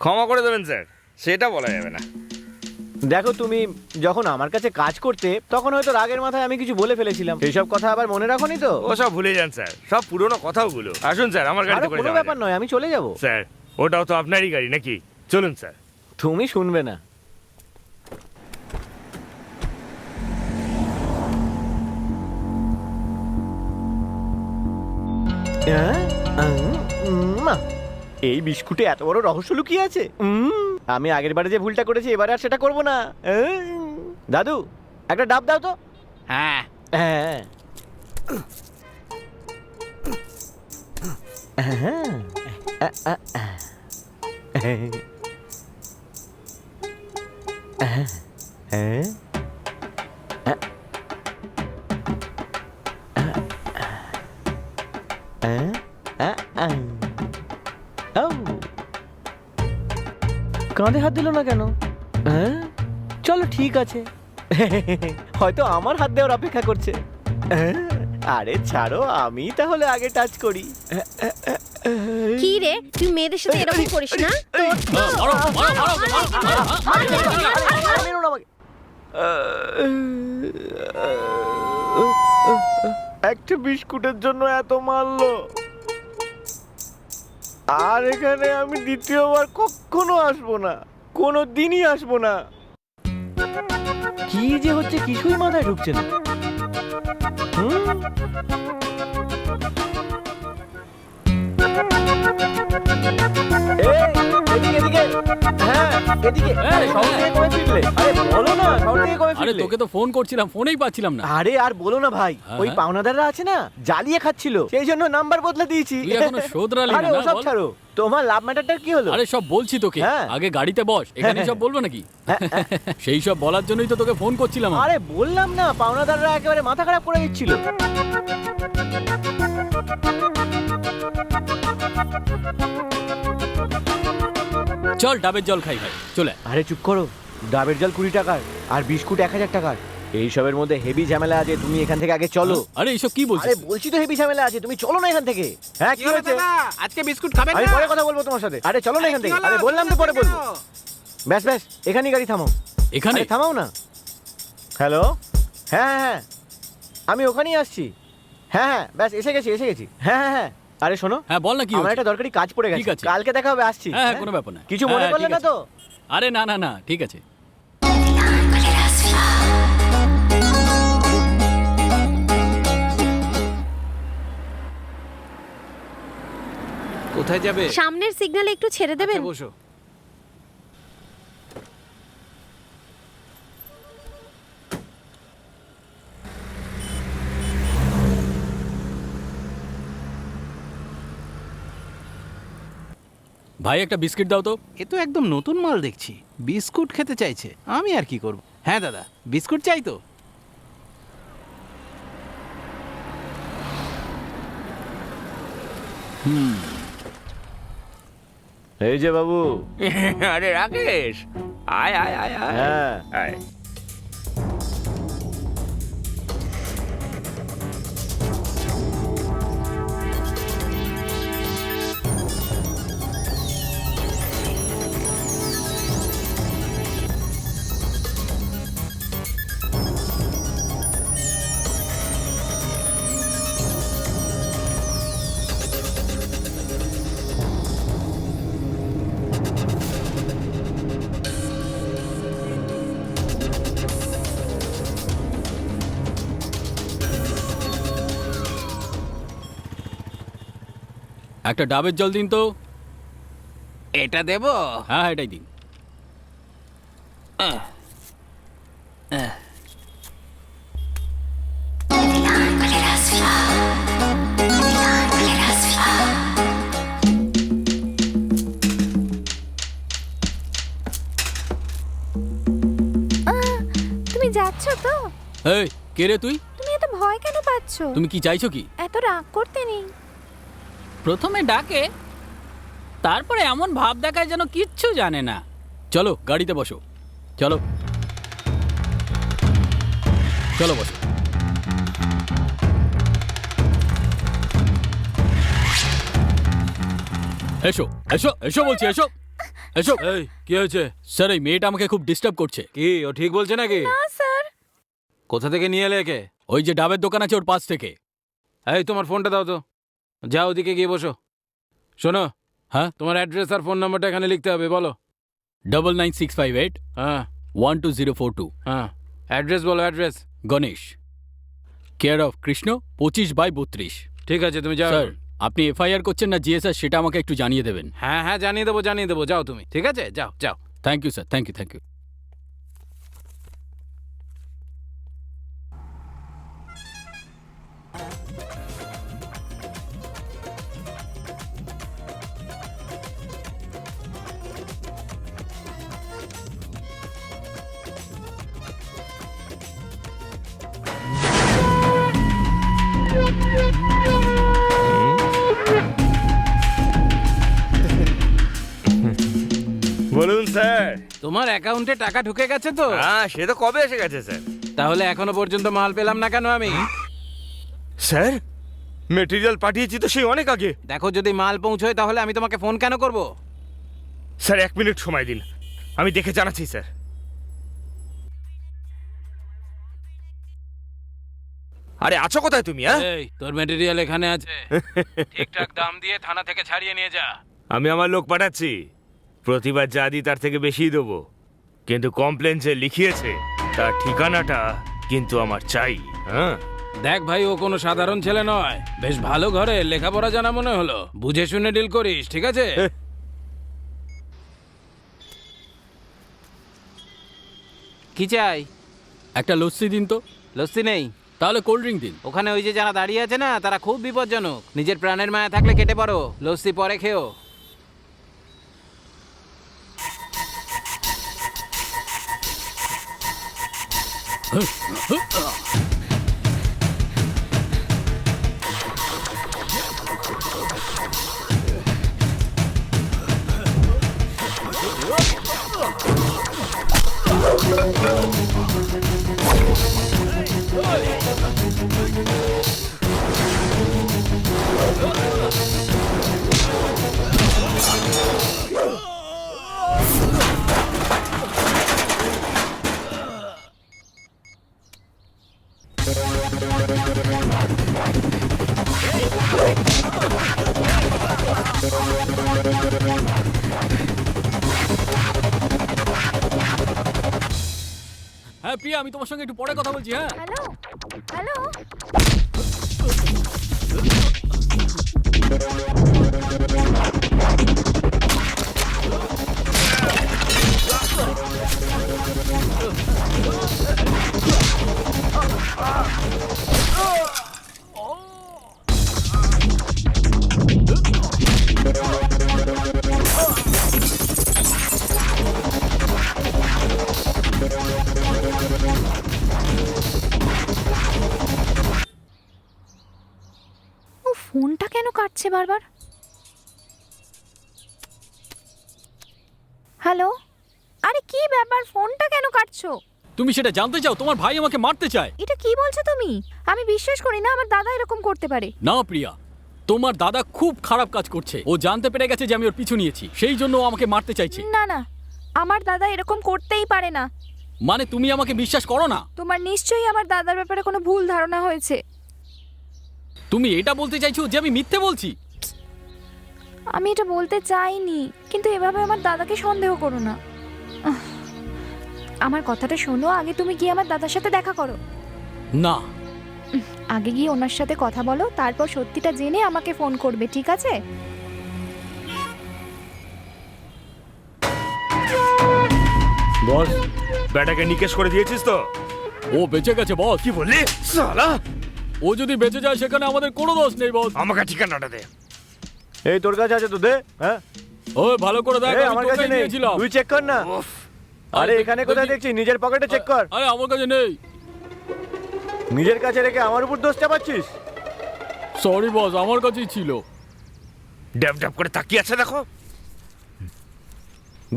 ক্ষমা করে দেবেন স্যার, সেটা বলা যাবে না। দেখো, তুমি যখন আমার কাছে কাজ করতে তখন হয়তো রাগের মাথায় আমি কিছু বলে ফেলেছিলাম, সেই সব কথা আবার মনে রাখোনি তো? ও সব ভুলে যান স্যার, সব পুরনো কথাগুলো। আসুন স্যার, আমার আরে গাড়িতে করে কোনো যাওয়া ব্যাপার যাক। নয়, আমি চলে যাব। স্যার ওটাও তো আপনারই গাড়ি নাকি? চলুন স্যার। তুমি শুনবে না। এই বিস্কুটে এত বড় রহস্য লুকিয়ে আছে। আমি আগের বারে যে ভুলটা করেছি এবারে আর সেটা করব না। দাদু, একটা ডাব দাও তো। হ্যাঁ, হ্যাঁ। কাঁধে হাত দিল না কেন? হ্যাঁ, চলো ঠিক আছে। হয়তো আমার হাত দেওয়ার অপেক্ষা করছে। আরে ছাড়ো, আমি তাহলে আগে টাচ করি। কি রে, তুই মেয়েদের সাথে এরকম করিস না? তোর তো- মারো, মারো, মারো, মারো, মেরো না আমাকে। একটা বিস্কুটের জন্য এত মারলো, আর এখানে আমি দ্বিতীয়বার কখনো আসবো না, কোনো দিনই আসবো না। কি যে হচ্ছে কিছুই মাথায় ঢুকছে না। এদিকে এদিকে, হ্যাঁ এদিকে। আরে শহর থেকে কবে ফিরলে? আরে বলো না, শহর থেকে কবে আরে ফিরলে? তোকে তো ফোন করছিলাম, ফোনেই পাচ্ছিলাম না। আরে আর বলো না ভাই, হ্যাঁ, ওই হ্যাঁ। পাওনাদাররা আছে না, জ্বালিয়ে খাচ্ছিল, সেই জন্য নাম্বার বদলে দিয়েছি। তুই এখনো শোধরালি না, আরে না, ওসব বল। ছাড়ো, তোমার লাভ ম্যাটারটা কি হলো? আরে সব বলছি তোকে, হ্যাঁ। আগে গাড়িতে বস, এখানে সব বলবো নাকি? সেই সব বলার জন্যই তো তোকে ফোন করছিলাম আমি। আরে বললাম না, পাওনাদাররা একেবারে মাথা খারাপ করে দিচ্ছিল। চল ডাবের জল খাই ভাই, চলে আয়। আরে চুপ করো, ডাবের জল 20 টাকার আর বিস্কুট 1000 টাকার। এইসবের মধ্যে হেভি ঝামেলা আছে, তুমি এখান থেকে আগে চলো। আরে এইসব কি আরে বলছিস? বলছি তো হেভি ঝামেলা আছে, তুমি চলো না এখান থেকে। হ্যাঁ কি হয়েছে? আজকে বিস্কুট খাবেন আমি পরে কথা বলবো তোমার সাথে। আরে চলো না এখান থেকে। আরে বললাম তো পরে বলবো। ব্যাস ব্যাস, এখানেই গাড়ি থামাও। এখানে আরে থামাও না। হ্যালো, হ্যাঁ হ্যাঁ হ্যাঁ, আমি ওখানেই আসছি। হ্যাঁ হ্যাঁ, ব্যাস এসে গেছি এসে গেছি। হ্যাঁ হ্যাঁ হ্যাঁ। আরে শোনো, হ্যাঁ বল না কি আমার হয়েছে? একটা দরকারি কাজ পড়ে ঠিক গেছে, আছে। কালকে দেখা হবে, আসছি। হ্যাঁ হ্যাঁ, কোনো ব্যাপার না। কিছু মনে হ্যাঁ, করলে ঠিক না আছে। তো? আরে না না না, ঠিক আছে। কোথায় যাবে? সামনের সিগন্যালে একটু ছেড়ে দেবেন? আচ্ছা, বসো। ভাই একটা বিস্কিট দাও তো। এ তো একদম নতুন মাল দেখছি, বিস্কুট খেতে চাইছে, আমি আর কি করব। হ্যাঁ দাদা, বিস্কুট চাই তো। এই যে বাবু। আরে রাকেশ, আয় আয় আয় আয় হ্যাঁ, আয়। একটা ডাবের জল দিন তো। এটা দেবো? হ্যাঁ এটাই দিন। তুমি যাচ্ছ তো? এই কে রে তুই? তুমি এত ভয় কেন পাচ্ছ? তুমি কি চাইছো কি? এত রাগ করতে নেই। প্রথমে ডাকে, তারপরে এমন ভাব দেখায় যেন কিচ্ছু জানে না। চলো গাড়িতে বসো, চলো চলো বসো। এসো এসো এসো বলছি, এসো এসো। এই কি হয়েছে? স্যার এই মেয়েটা আমাকে খুব ডিস্টার্ব করছে। কি ও ঠিক বলছে নাকি? না স্যার। কোথা থেকে নিয়ে এলে একে? ওই যে ডাবের দোকান আছে ওর পাশ থেকে। এই তোমার ফোনটা দাও তো, যাও ওদিকে গিয়ে বসো। শোনো, হ্যাঁ তোমার অ্যাড্রেস আর ফোন নাম্বারটা এখানে লিখতে হবে, বলো। 99658 হ্যাঁ 12042। হ্যাঁ, অ্যাড্রেস বলো, address. Ganesh, care of Krishna, 25/32। ঠিক আছে, তুমি যাও। স্যার আপনি এফআইআর করছেন না জিএসআর সেটা আমাকে একটু জানিয়ে দেবেন। হ্যাঁ হ্যাঁ, জানিয়ে দেবো, যাও তুমি। ঠিক আছে, যাও যাও। Thank you sir, thank you thank you. বলুন স্যার। তোমার অ্যাকাউন্টে টাকা ঢুকে গেছে তো? হ্যাঁ সে তো কবে এসে গেছে স্যার। তাহলে এখনো পর্যন্ত মাল পেলাম না কেন আমি? স্যার মেটেরিয়াল পাঠিয়েছি তো সেই অনেক আগে। দেখো, যদি মাল পৌঁছয় তাহলে আমি তোমাকে ফোন কেন করব? স্যার 1 মিনিট সময় দিন, আমি দেখে জানাচ্ছি স্যার। আরে আছো কোথায় তুমি? হ্যাঁ এই তোর ম্যাটেরিয়াল এখানে আছে, ঠিকঠাক দাম দিয়ে থানা থেকে ছাড়িয়ে নিয়ে যা। আমি আমার লোক পাঠাচ্ছি, প্রতিবার যা দিই তার থেকে বেশিই দেবো, কিন্তু কমপ্লেন যে লিখিয়েছে তার ঠিকানাটা কিন্তু আমার চাই। হ্যাঁ দেখ ভাই, ও কোনো সাধারণ ছেলে নয়, বেশ ভালো ঘরে লেখাপড়া জানা মনে হলো। বুঝে শুনে ডিল করিস, ঠিক আছে? কি চাই? একটা লস্যি দিন তো। লস্যি নেই? তাহলে কোল্ড ড্রিঙ্ক দিন। ওখানে ওই যে যারা দাঁড়িয়ে আছে না, তারা খুব বিপজ্জনক। নিজের প্রাণের মায়া থাকলে কেটে পড়ো, লস্যি পরে খেও। হ্যাঁ প্রিয়া, আমি তোমার সঙ্গে একটু পরে কথা বলছি। হ্যাঁ হ্যালো হ্যালো। ও ফোনটা কেন কাটছে বারবার? হ্যালো, আরে কি ব্যাপার, ফোনটা কেন কাটছো? তুমি সেটা জানতে চাও? তোমার ভাই আমাকে মারতে চায়। এটা কি বলছো তুমি? আমি বিশ্বাস করি না আমার দাদা এরকম করতে পারে। না প্রিয়া, তোমার দাদা খুব খারাপ কাজ করছে। ও জানতে পেরে গেছে যে আমি ওর পিছু নিয়েছি, সেই জন্য ও আমাকে মারতে চাইছে। না না, আমার দাদা এরকম করতেই পারে না। মানে তুমি আমাকে বিশ্বাস করো না? তোমার নিশ্চয়ই আমার দাদার ব্যাপারে কোনো ভুল ধারণা হয়েছে। তুমি এটা বলতে চাইছো যে আমি মিথ্যে বলছি? আমি এটা বলতে চাইনি, কিন্তু এভাবে আমার দাদাকে সন্দেহ করো না। আমার কথাটা শোনো, আগে তুমি গিয়ে আমার দাদার সাথে দেখা করো। না, আগে গিয়ে ওনার সাথে কথা বলো, তারপর সত্যিটা জেনে আমাকে ফোন করবে, ঠিক আছে? বস ব্যাটাকে নিকেশ করে দিয়েছিস তো? ও বেঁচে গেছে বস। কি বললি সালা? ও যদি বেঁচে যায় সেখানে আমাদের কোনো দোষ নেই বস। আমাকে ঠিকানাটা দে। এই তোর কাছে আছে তো দে। হ্যাঁ ওই ভালো করে দেখ, এই আমি আমার কাছে তোকেই নেই, দিয়েছিলাম। তুই চেক কর না। উফ, আরে এখানে কোথায় দেখছি, নিজের পকেটে চেক কর। আরে আমার কাছে নেই। নিজের কাছে রেখে আমার উপর দোষ চাপাচ্ছিস। সরি বস, আমার কাছেই ছিল। ড্যাব ড্যাব করে তাকিয়ে আছে দেখো।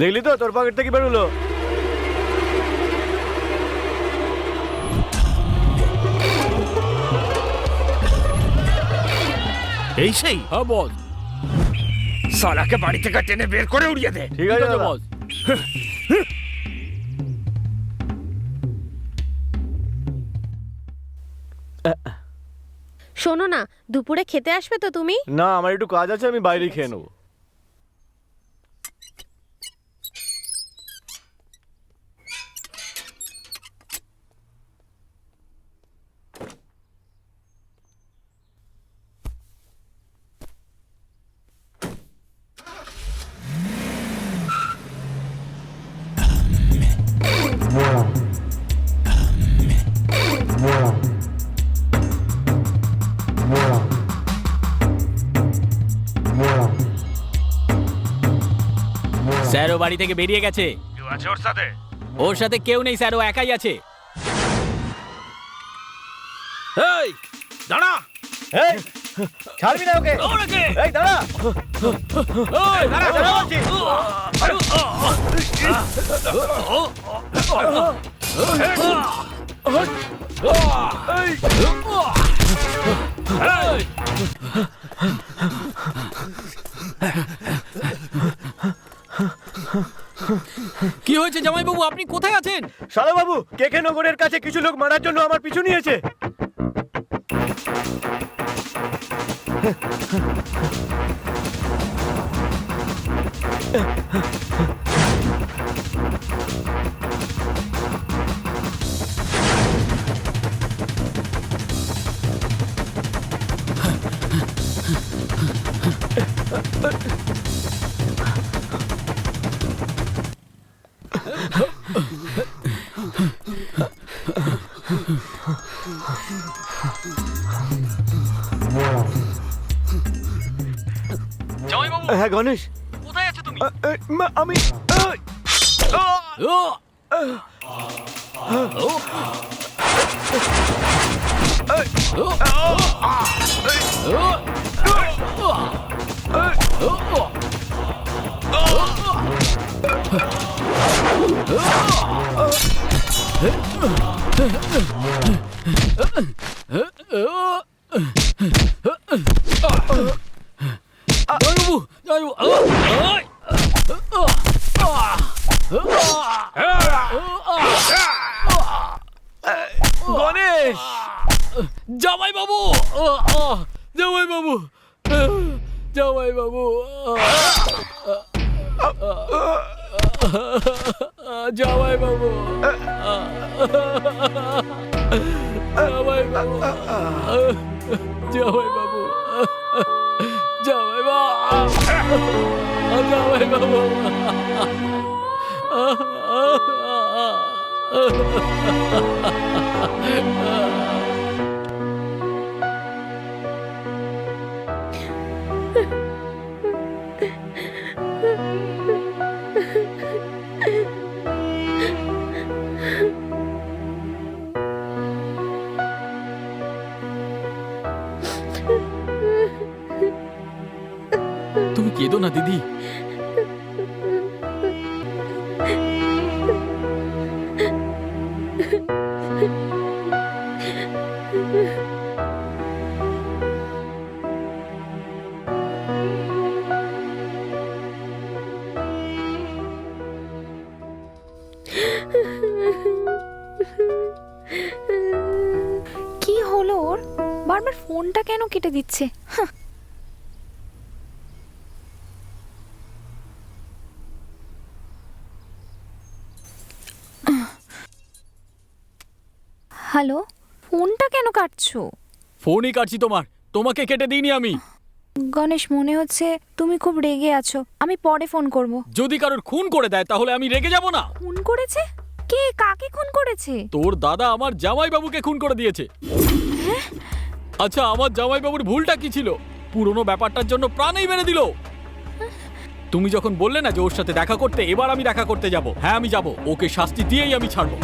দেখলি তো তোর পকেট থেকে বেরোলো। এই সেই হ্যাঁ বস। সালাকে বাড়ি থেকে টেনে বের করে উড়িয়ে দে। ঠিক আছে দাদা। বস। শোনো না, দুপুরে খেতে আসবে তো তুমি? না আমার একটু কাজ আছে, আমি বাইরে খেয়ে নেবো। স্যার ও বাড়ি থেকে বেরিয়ে গেছে। কেউ আছে ওর সাথে? ওর সাথে কেউ নেই স্যার, ও একাই আছে। এই দাঁড়া। এই ছাড়বি না ওকে। এই দাঁড়া। এই দাঁড়া, দাঁড়া বলছি। কি হয়েছে জামাইবাবু, আপনি কোথায় আছেন? শালা বাবু, কেকে নগরের কাছে কিছু লোক মারার জন্য আমার পিছু নিয়েছে। জামাইবাবু হ্যাঁ গণেশ, কোথায় আছো তুমি? আমি ও! জামাইবাবু, গণেশ, জামাইবাবু, জামাইবাবু, জামাইবাবু, জামাইবাবু, জামাইবাবু, জামাইবাবু, জামাইবাবু, তুমি কেঁদো না দিদি। কি হলো ওর? বারবার ফোনটা কেন কেটে দিচ্ছে? হাহ। হ্যালো, ফোনটা কেন কাটছো? ফোনই কাটছি তোমার, তোমাকে কেটে দিইনি আমি। গণেশ মনে হচ্ছে তুমি খুব রেগে আছো, আমি পরে ফোন করব। যদি কারোর খুন করে দেয় তাহলে আমি রেগে যাব না? খুন করেছে? কে কাকে খুন করেছে? তোর দাদা আমার জামাইবাবুকে খুন করে দিয়েছে। আচ্ছা, আমার জামাইবাবুর ভুলটা কি ছিল? পুরনো ব্যাপারটার জন্য প্রাণেই মেরে দিল। তুমি যখন বললে না যে ওর সাথে দেখা করতে, এবার আমি দেখা করতে যাব। হ্যাঁ, আমি যাব, ওকে শাস্তি দিয়েই আমি ছাড়বো।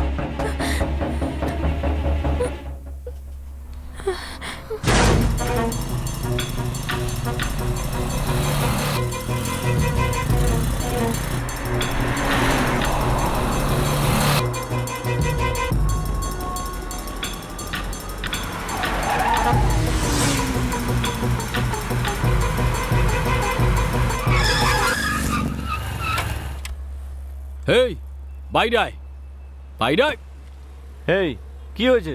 হেই, বাইরে আয়, বাইরে আয়। এই কি হয়েছে?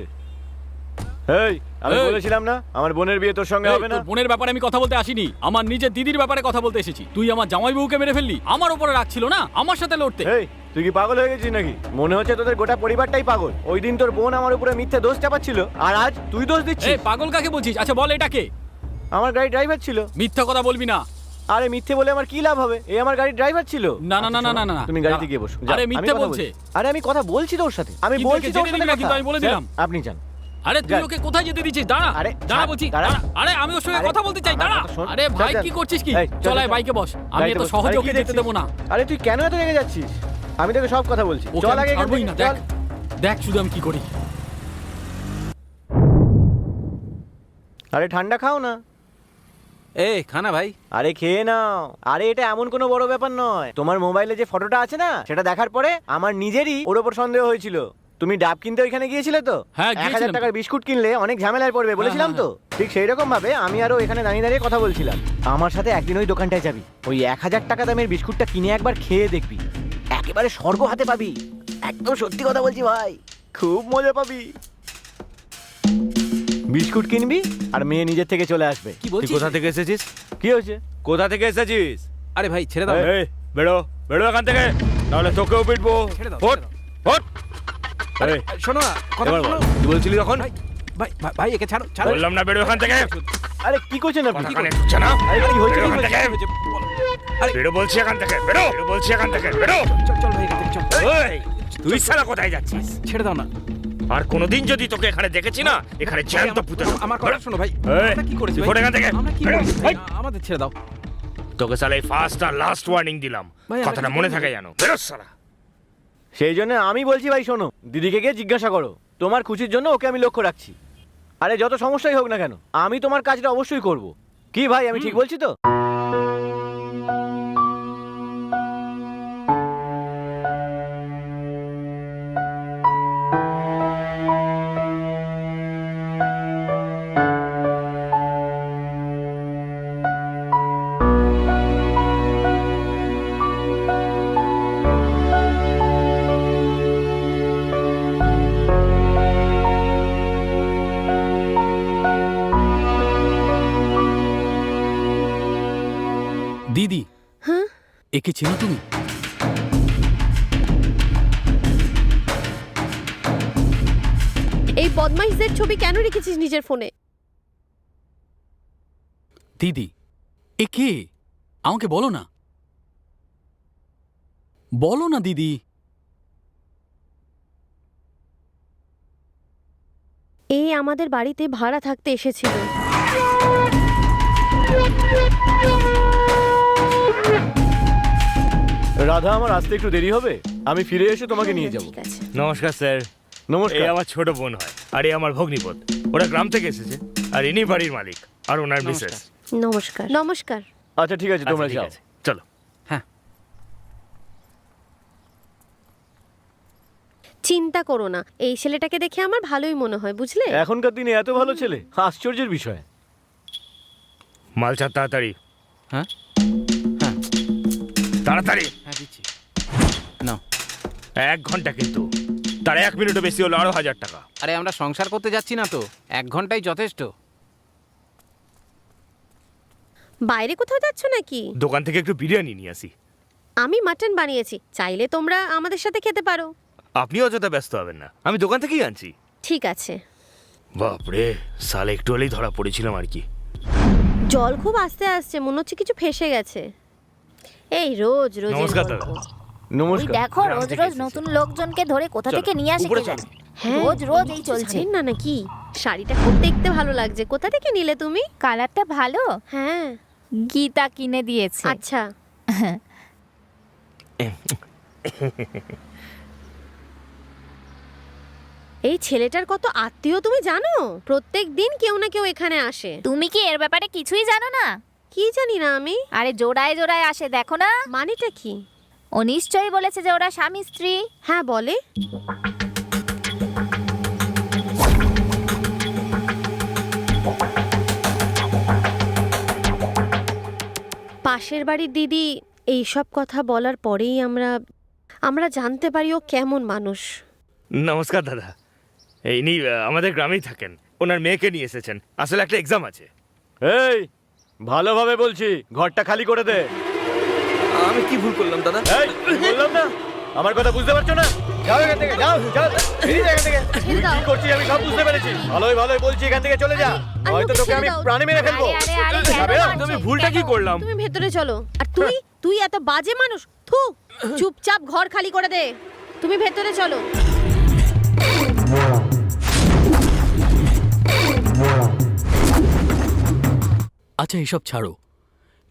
এই আমি এই। বলেছিলাম না আমার বোনের বিয়ে তোর সঙ্গে এই, হবে না? তোর বোনের ব্যাপারে আমি কথা বলতে আসিনি, আমার নিজের দিদির ব্যাপারে কথা বলতে এসেছি। তুই আমার জামাইবাবুকে মেরে ফেললি, আমার উপরে রাগ ছিল না আমার সাথে লড়তে। এই তুই কি পাগল হয়ে গেছিস নাকি? মনে হচ্ছে তোদের গোটা পরিবারটাই পাগল। ওই দিন তোর বোন আমার উপরে মিথ্যে দোষ চাপাচ্ছিল, আর আজ তুই দোষ দিচ্ছিস। এই পাগল কাকে বলছিস? আচ্ছা বল, এটা কে? আমার গাড়ি ড্রাইভার ছিল। মিথ্যা কথা বলবি না। আরে মিথ্যে বলে আমার কি লাভ হবে? এই আমার গাড়ির ড্রাইভার ছিল। না, না, না, না, না, না। তুমি গাড়িতে গিয়ে বসো। যাও, আরে আমি মিথ্যে কথা বলছে। বলছি। আরে আমি কথা বলছি তোর সাথে, আমি কিন্তু বলছি একে তোর জেনে সাথে নিবি না, কথা। কিন্তু আমি বলে দিলাম। স্যার, আপনি যান। আরে তুই যান। ওকে কোথায় যেতে দিচ্ছিস? দাঁড়া, আরে, দাঁড়া ছাড়, বলছি, দাঁড়া। দাঁড়া। আরে আমি ওর সঙ্গে আরে, কথা বলতে চাই, আমার দাঁড়া। কথা শোন। আরে ভাই, চল, কি চল। করছিস কি? এই, চল, চল, চল, বাইকে বস, আমি গাড়িতে এত বস। সহজে আরে, ওকে কি যেতে দেখছিস? দেবো না। আরে তুই কেন এত রেগে যাচ্ছিস? আমি তোকে সব কথা বলছি। ওকে চল আমি আগে এখান ছাড়বোই থেকে, না, চল। দেখ শুধু আমি কি করি। আরে ঠান্ডা খাও না। এ খানা ভাই। আরে খেয়ে নাও। আরে এটা এমন কোনো বড় ব্যাপার নয়। তোমার মোবাইলে যে ফটোটা আছে না, সেটা দেখার পরে আমার নিজেরই ওর ওপর সন্দেহ হয়েছিল। তুমি ডাব কিনতে ওইখানে গিয়েছিলে তো? হ্যাঁ, 1000 গিয়েছিলাম টাকার বিস্কুট কিনলে অনেক ঝামেলায় পড়বে বলেছিলাম তো। ঠিক সেই রকম ভাবে আমি আরো এখানে দাঁড়িয়ে দাঁড়িয়ে কথা বলছিলাম। আমার সাথে একদিন ওই দোকানটায় যাবি, ওই 1000 টাকা দামের বিস্কুটটা কিনে একবার খেয়ে দেখবি, একেবারে স্বর্গ হাতে পাবি। একদম সত্যি কথা বলছি ভাই, খুব মজা পাবি। বিস্কুট কিনবি আর মেয়ে নিজের থেকে চলে আসবে। কি তুই বলছিস? কোথা থেকে এসেছিস? কি হয়েছে? কোথা থেকে এসেছিস? আরে ভাই ছেড়ে দাও। এই বেরো, বেরো এখান থেকে, নাহলে তোকেও পিটবো। ছেড়ে দাও, ওঠ, ছেড়ে দাও। ওঠ। আরে, এই, শোনো না, কথা এবার শোনো। বল, কি বলছিলি তখন? ভাই, ভাই, ভাই, ভাই, একে ছাড়ো, ছাড়ো। বললাম না বেরো এখান থেকে। আরে কি করছেন আপনি? কথা কানে ঢুকছে না? আরে কি হয়েছে? বেরো কি এখান হয়েছে? থেকে। বেরো বলছি এখান থেকে, বেরো। বেরো বলছি এখান থেকে, বেরো। চল, চল ভাই, এখান থেকে চল। এই, তুই সারা কোথায় যাচ্ছিস? ছেড়ে দাও না। আর কোনোদিন যদি তোকে এখানে দেখেছি না, এখানে জ্যান্ত পুঁতে দেবো। আমার কথা শোনো ভাই। এই, আমরা কি করেছি তুই ভাই? ফোন এখান থেকে। আমরা কি বেরো, করেছি? এই। আমাদের ছেড়ে দাও। তোকে সালা এই ফার্স্ট আর লাস্ট ওয়ার্নিং দিলাম, ভাই, আমরা কথাটা কি মনে করেছি? থাকে জানো। বেরো সালা। সেই জন্য আমি বলছি ভাই, শোনো, দিদিকে গিয়ে জিজ্ঞাসা করো। তোমার খুশির জন্য ওকে আমি লক্ষ্য রাখছি। আরে যত সমস্যাই হোক না কেন, আমি তোমার কাজটা অবশ্যই করব। কি ভাই, আমি ঠিক বলছি তো? দিদি, হ্যাঁ? একে চেনো তুমি? এই বদমাইশদের ছবি কেন রেখেছিস নিজের ফোনে? দিদি, এ কে? আমাকে বলো না, বলো না দিদি। এই আমাদের বাড়িতে ভাড়া থাকতে এসেছিল। রাধা, আমার আসতে একটু দেরি হবে, আমি ফিরে এসে তোমাকে নিয়ে যাব। ঠিক আছে। নমস্কার স্যার। এই নমস্কার। আমার ছোট বোন হয়, আর এই আমার ভগ্নিপদ। ওরা গ্রাম থেকে এসেছে, আর ইনি বাড়ির মালিক, আর ওনার মিসেস। নমস্কার। নমস্কার। আচ্ছা ঠিক আছে, তোমরা আচ্ছা, ঠিক যাও। আছে, চলো। চিন্তা করো না, এই ছেলেটাকে দেখে আমার ভালোই মনে হয়, বুঝলে? এখনকার দিনে এত ভালো ছেলে, আশ্চর্যের বিষয়। মাল চার তাড়াতাড়ি। হ্যাঁ? হ্যাঁ। তাড়াতাড়ি। হ্যাঁ, দিচ্ছি। নাও। 1 ঘন্টা কিন্তু, তার 1 মিনিটও বেশি হলো আরো 1000 টাকা। আরে আমরা সংসার করতে যাচ্ছি না তো, 1 ঘন্টাই যথেষ্ট। বাইরে কোথাও যাচ্ছ নাকি? দোকান থেকে একটু বিরিয়ানি নিয়ে আসি। আমি মাটন বানিয়েছি, চাইলে তোমরা আমাদের সাথে খেতে পারো। আপনি অযথা ব্যস্ত হবেন না, আমি দোকান থেকেই আনছি। ঠিক আছে। বাপরে, সালে একটু হলেই ধরা পড়েছিলাম আর কি। জল খুব আস্তে আসছে, মনে হচ্ছে কিছু ফেসে গেছে। এই রোজ রোজ নমস্কার দাদা। নমস্কার। দেখো রোজ রোজ নতুন লোকজনকে ধরে কোথা থেকে নিয়ে আসে কে জানে। রোজ রোজ এই চলছে। না নাকি শাড়িটা খুব দেখতে ভালো লাগছে, কোথা থেকে নিলে তুমি? কালারটা ভালো, হ্যাঁ গীতা কিনে দিয়েছে। আচ্ছা। এই ছেলেটার কত আত্মীয় তুমি জানো? প্রত্যেক দিন কেউ না কেউ এখানে আসে। তুমি কি এর ব্যাপারে কিছুই জানো না? কি জানি না আমি। আরে জোড়ায় জোড়ায় আসে, দেখো না। মানেটা কি? ও নিশ্চয়ই বলেছে যে ওরা স্বামী স্ত্রী। হ্যাঁ বলে। পাশের বাড়ির দিদি এইসব কথা বলার পরেই আমরা জানতে পারি ও কেমন মানুষ। নমস্কার দাদা। ইনি আমাদের গ্রামেই থাকেন, ওনার মেয়েকে নিয়ে এসেছেন। আসলে একটা এক্সাম আছে। এই ভালোভাবে বলছি, ঘরটা খালি করে দে। আমি কি ভুল করলাম দাদা? এই বললাম না, আমার কথা বুঝতে পারছো না? যাও এখান থেকে, যাও যাও, বেরিয়ে যা এখান থেকে। ছেড়ে দাও। কি করছিস আমি সব বুঝতে পেরেছি। ভালোই ভালোই বলছি, এখান থেকে চলে যা, আরে হয়তো ওকে তোকে ছেড়ে আমি দাও। প্রাণে মেরে ফেলবো। আরে, আরে, কেন যাবে না? মারছেন? তুমি ভুলটা কি কেন? করলাম? তুমি ভেতরে চলো। আর তুই এত বাজে মানুষ। থু, চুপচাপ ঘর খালি করে দে। তুমি ভেতরে চলো। আচ্ছা এসব ছাড়ো,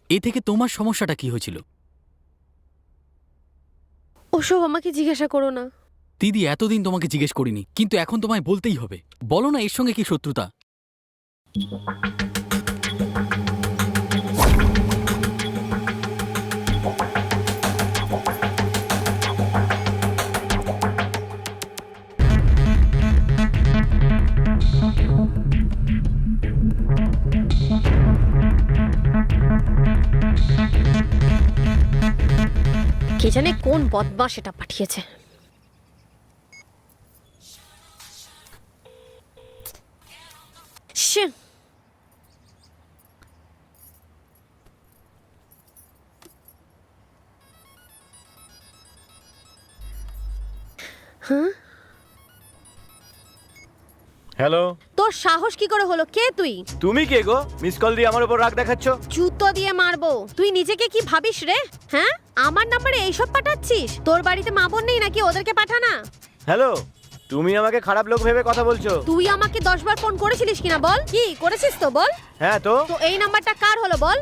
এ থেকে তোমার সমস্যাটা কি হয়েছিল? ওসব আমাকে জিজ্ঞাসা করো না। দিদি এতদিন তোমাকে জিজ্ঞেস করিনি, কিন্তু এখন তোমায় বলতেই হবে। বলো না এর সঙ্গে কি শত্রুতা? কে জানে কোন বদমাশ এটা পাঠিয়েছে। শ্যে। হ্যাঁ, হ্যালো, তোর সাহস কি করে হলো? কে তুই? তুমি কে গো? মিস কল দিয়ে আমার উপর রাগ দেখাচ্ছ? জুতো দিয়ে মারবো। তুই নিজেকে কি ভাবিস রে? হ্যাঁ, আমার নাম্বারে এইসব পাঠাচ্ছিস? তোর বাড়িতে মা বোন নেই নাকি? ওদেরকে পাঠা না। হ্যালো, তুমি আমাকে খারাপ লোক ভেবে কথা বলছো? তুই আমাকে 10 বার ফোন করেছিলিস কিনা বল? কি করেছিস তো বল। হ্যাঁ তো তো এই নাম্বারটা কার হলো বল?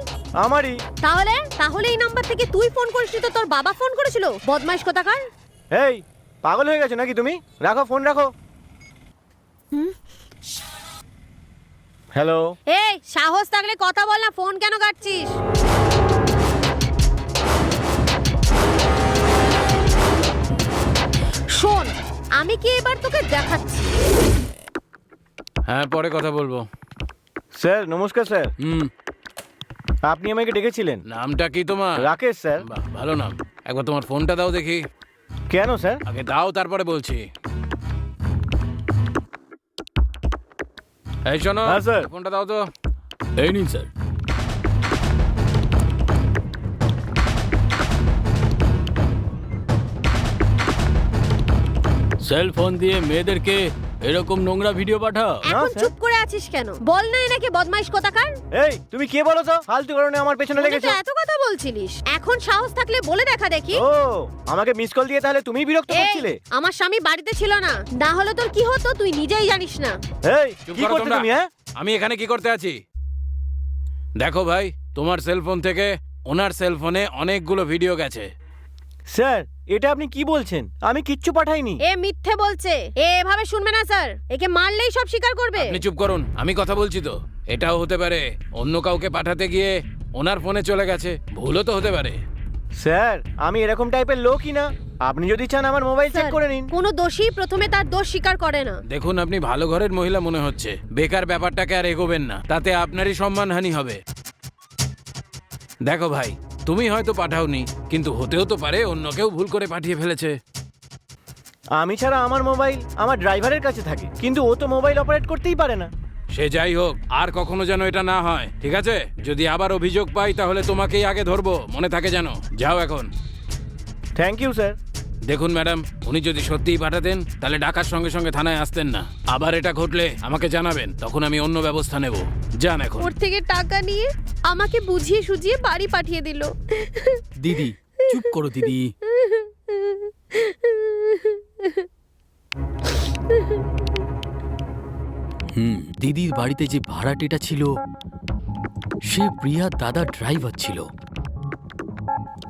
আমারই। তাহলে এই নাম্বার থেকে তুই ফোন করিসনি তো তোর বাবা ফোন করেছিল? বদমাইশ কোথাকার। এই পাগল হয়ে গেছো নাকি তুমি? রাখো ফোন, রাখো। হ্যালো, এই সাহস থাকলে কথা বল না, ফোন কেন কাটছিস? শোন, আমি কি এবার তোকে দেখাচ্ছি। হ্যাঁ পরে কথা বলবো। স্যার নমস্কার স্যার। আপনি আমাকে ডেকেছিলেন? নামটা কি তোমার? রাকেশ স্যার। বাহ, ভালো নাম। একবার তোমার ফোনটা দাও দেখি। কেন স্যার? আগে দাও তারপরে বলছি। এই শোনো, হ্যাঁ, স্যার। ফোনটা দাও তো। এই নিন স্যার। সেল ফোন দিয়ে মেয়েদেরকে এরকম নোংরা ভিডিও পাঠাও? এখন স্যার। চুপ করে আছিস কেন? বল না এনাকে বদমাইশ কোথাকার। এই তুমি কে বলো তো? ফালতু কারণে আমার পেছনে তুই তো লেগেছো। এত কথা বলছিলিস, এখন সাহস থাকলে বলে দেখা দেখি। ও আমাকে মিস কল দিয়ে তাহলে তুমি বিরক্ত এই, করছিলে? আমার স্বামী বাড়িতে ছিল না, না হলে তোর কি হতো তুই নিজেই জানিস না। এই চুপ কি করো করছো তোমরা। তুমি? হ্যাঁ আমি এখানে কি করতে আছি? দেখো ভাই, তোমার সেলফোন থেকে ওনার সেলফোনে অনেকগুলো ভিডিও গেছে। স্যার এটা আপনি কি বলছেন? আমি কিচ্ছু পাঠাইনি। এ মিথ্যে বলছে। এভাবে শুনবে না স্যার, একে মারলেই সব স্বীকার করবে। আপনি চুপ করুন, আমি কথা বলছি তো। এটাও হতে পারে অন্য কাউকে পাঠাতে গিয়ে ওনার ফোনে চলে গেছে, ভুলও তো হতে পারে। স্যার আমি এরকম টাইপের লোকই না। আপনি যদি চান আমার মোবাইল চেক স্যার, করে নিন। কোনো দোষী প্রথমে তার দোষ স্বীকার করে না। দেখুন, আপনি ভালো ঘরের মহিলা মনে হচ্ছে। বেকার ব্যাপারটাকে আর এগোবেন না, তাতে আপনারই সম্মানহানি হবে। দেখো ভাই, তুমি হয়তো পাঠাওনি, কিন্তু হতেও তো পারে অন্য কেউ ভুল করে পাঠিয়ে ফেলেছে। আমি ছাড়া আমার মোবাইল আমার ড্রাইভারের কাছে থাকে, কিন্তু ও তো মোবাইল অপারেট করতেই পারে না। সে যাই হোক, আর কখনো যেন এটা না হয়, ঠিক আছে? যদি আবার অভিযোগ পাই তাহলে তোমাকেই আগে ধরবো, মনে থাকে যেন। যাও এখন। Thank you sir. দেখুন ম্যাডাম, উনি যদি সত্যিই পাঠাতেন তাহলে ডাকার সঙ্গে সঙ্গে থানায় আসতেন না। আবার এটা ঘটলে আমাকে জানাবেন, তখন আমি অন্য ব্যবস্থা নেব। যান এখন। ওর থেকে টাকা নিয়ে আমাকে বুঝিয়ে সুঝিয়ে বাড়ি পাঠিয়ে দিল। দিদি চুপ করো দিদি। দিদির বাড়িতে যে ভাড়াটেটা ছিল সে প্রিয়ার দাদা ড্রাইভার ছিল।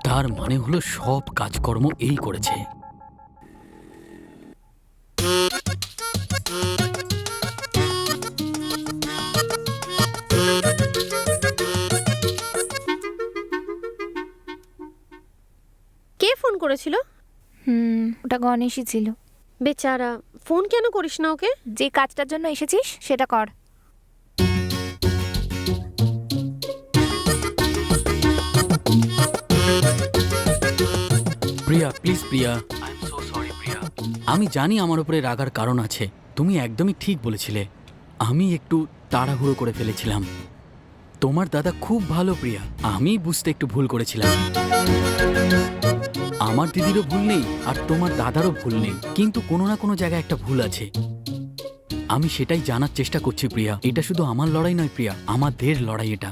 তার মানে হলো সব কাজকর্ম এই করেছে। কে ফোন করেছিল? ওটা গণেশই ছিল। বেচারা, ফোন কেন করিস না ওকে? যে কাজটার জন্য এসেছিস সেটা কর। প্রিয়া প্লিজ প্রিয়া, আমি জানি আমার উপরে রাগার কারণ আছে। তুমি একদমই ঠিক বলেছিলে, আমি একটু তাড়াহুড়ো করে ফেলেছিলাম। তোমার দাদা খুব ভালো প্রিয়া, আমি বুঝতে একটু ভুল করেছিলাম। আমার দিদিরও ভুল নেই আর তোমার দাদারও ভুল নেই, কিন্তু কোনো না কোনো জায়গায় একটা ভুল আছে। আমি সেটাই জানার চেষ্টা করছি প্রিয়া। এটা শুধু আমার লড়াই নয় প্রিয়া, আমাদের লড়াই এটা।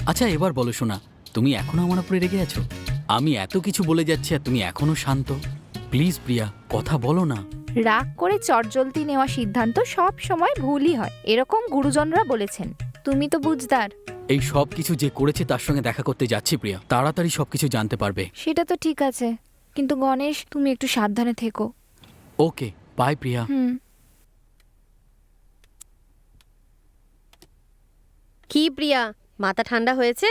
আচ্ছা এবার বলো শোনা, তুমি এখনো আমার উপরে রেগে আছো? আমি এত কিছু বলে যাচ্ছি আর তুমি এখনো শান্ত। প্লিজ প্রিয়া, কথা বলো না। রাগ করে চটজলদি নেওয়া সিদ্ধান্ত সব সময় ভুলই হয়, এরকম গুরুজনরা বলেছেন। তুমি তো বুঝদার। এই সব কিছু যে করেছে তার সঙ্গে দেখা করতে যাচ্ছি প্রিয়া, তাড়াতাড়ি সবকিছু জানতে পারবে। সেটা তো ঠিক আছে, কিন্তু গণেশ তুমি একটু সাবধানে থেকো। ওকে বাই প্রিয়া। কি প্রিয়া, মাথা ঠান্ডা হয়েছে?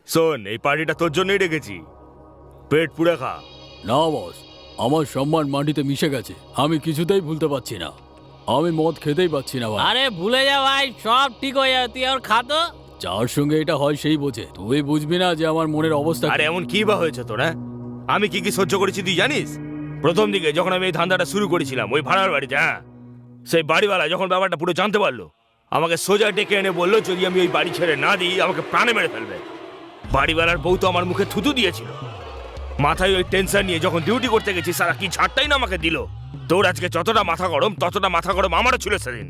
শোন, এই পার্টিটা তোর জন্যই রেখেছি, পেট পুড়ে খা। না বস, আমার সম্মান মাটিতে মিশে গেছে, আমি কিছুতেই ভুলতে পারছি না। আমি মদ খেতেই পাচ্ছি না ভাই। আরে ভুলে যা ভাই, সব ঠিক হয়ে যাবে, তুই আর খাতো। যার সঙ্গে এটা হয় সেই বোঝে, তুই বুঝবি না যে আমার মনের অবস্থা। আরে এমন কি বা হয়েছে তোর? আমি কি কি সহ্য করেছি তুই জানিস? প্রথম দিকে যখন আমি এই ধান্দাটা শুরু করেছিলাম ওই ভাড়ার বাড়িতে, সেই বাড়িওয়ালা যখন ব্যাপারটা পুরো জানতে পারলো, আমাকে সোজা ডেকে এনে বললো যদি আমি ওই বাড়ি ছেড়ে না দিই আমাকে প্রাণে মেরে ফেলবে। বাড়িওয়ালার বউ তো আমার মুখে থুতু দিয়েছিল। মাথায় ওই টেনশন নিয়ে যখন ডিউটি করতে গেছি সারা কি ছাড়টাই না আমাকে দিল। তোর আজকে যতটা মাথা গরম ততটা মাথা গরম আমারও ছিল সেদিন।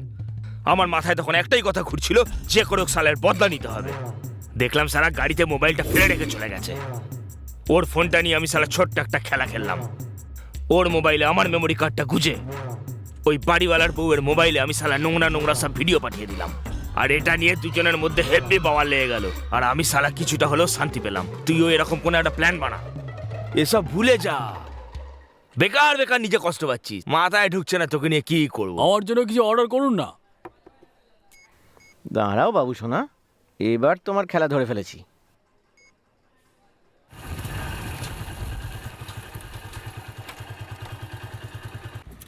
আমার মাথায় তখন একটাই কথা ঘুরছিল, যে করে সালের বদলা নিতে হবে। দেখলাম সারা গাড়িতে মোবাইলটা ফেলে রেখে চলে গেছে। ওর ফোনটা নিয়ে আমি সারা ছোট্ট একটা খেলা খেললাম। ওর মোবাইলে আমার মেমোরি কার্ডটা গুজে ওই বাড়িওয়ালার বউয়ের মোবাইলে আমি সালা নোংরা নোংরা সব ভিডিও পাঠিয়ে দিলাম। আর এটা নিয়ে দুজনের মধ্যে হেভি পাওয়ার লেগে গেল, আর আমি সালা কিছুটা হলেও শান্তি পেলাম। তুইও এরকম কোনো একটা প্ল্যান বানা, এসব ভুলে যা। বেকার বেকার নিজে কষ্ট পাচ্ছিস, মাথায় ঢুকছে না তোকে নিয়ে কি করবো। আমার জন্য কিছু অর্ডার করুন না। দাঁড়াও বাবু সোনা, এবার তোমার খেলা ধরে ফেলেছি।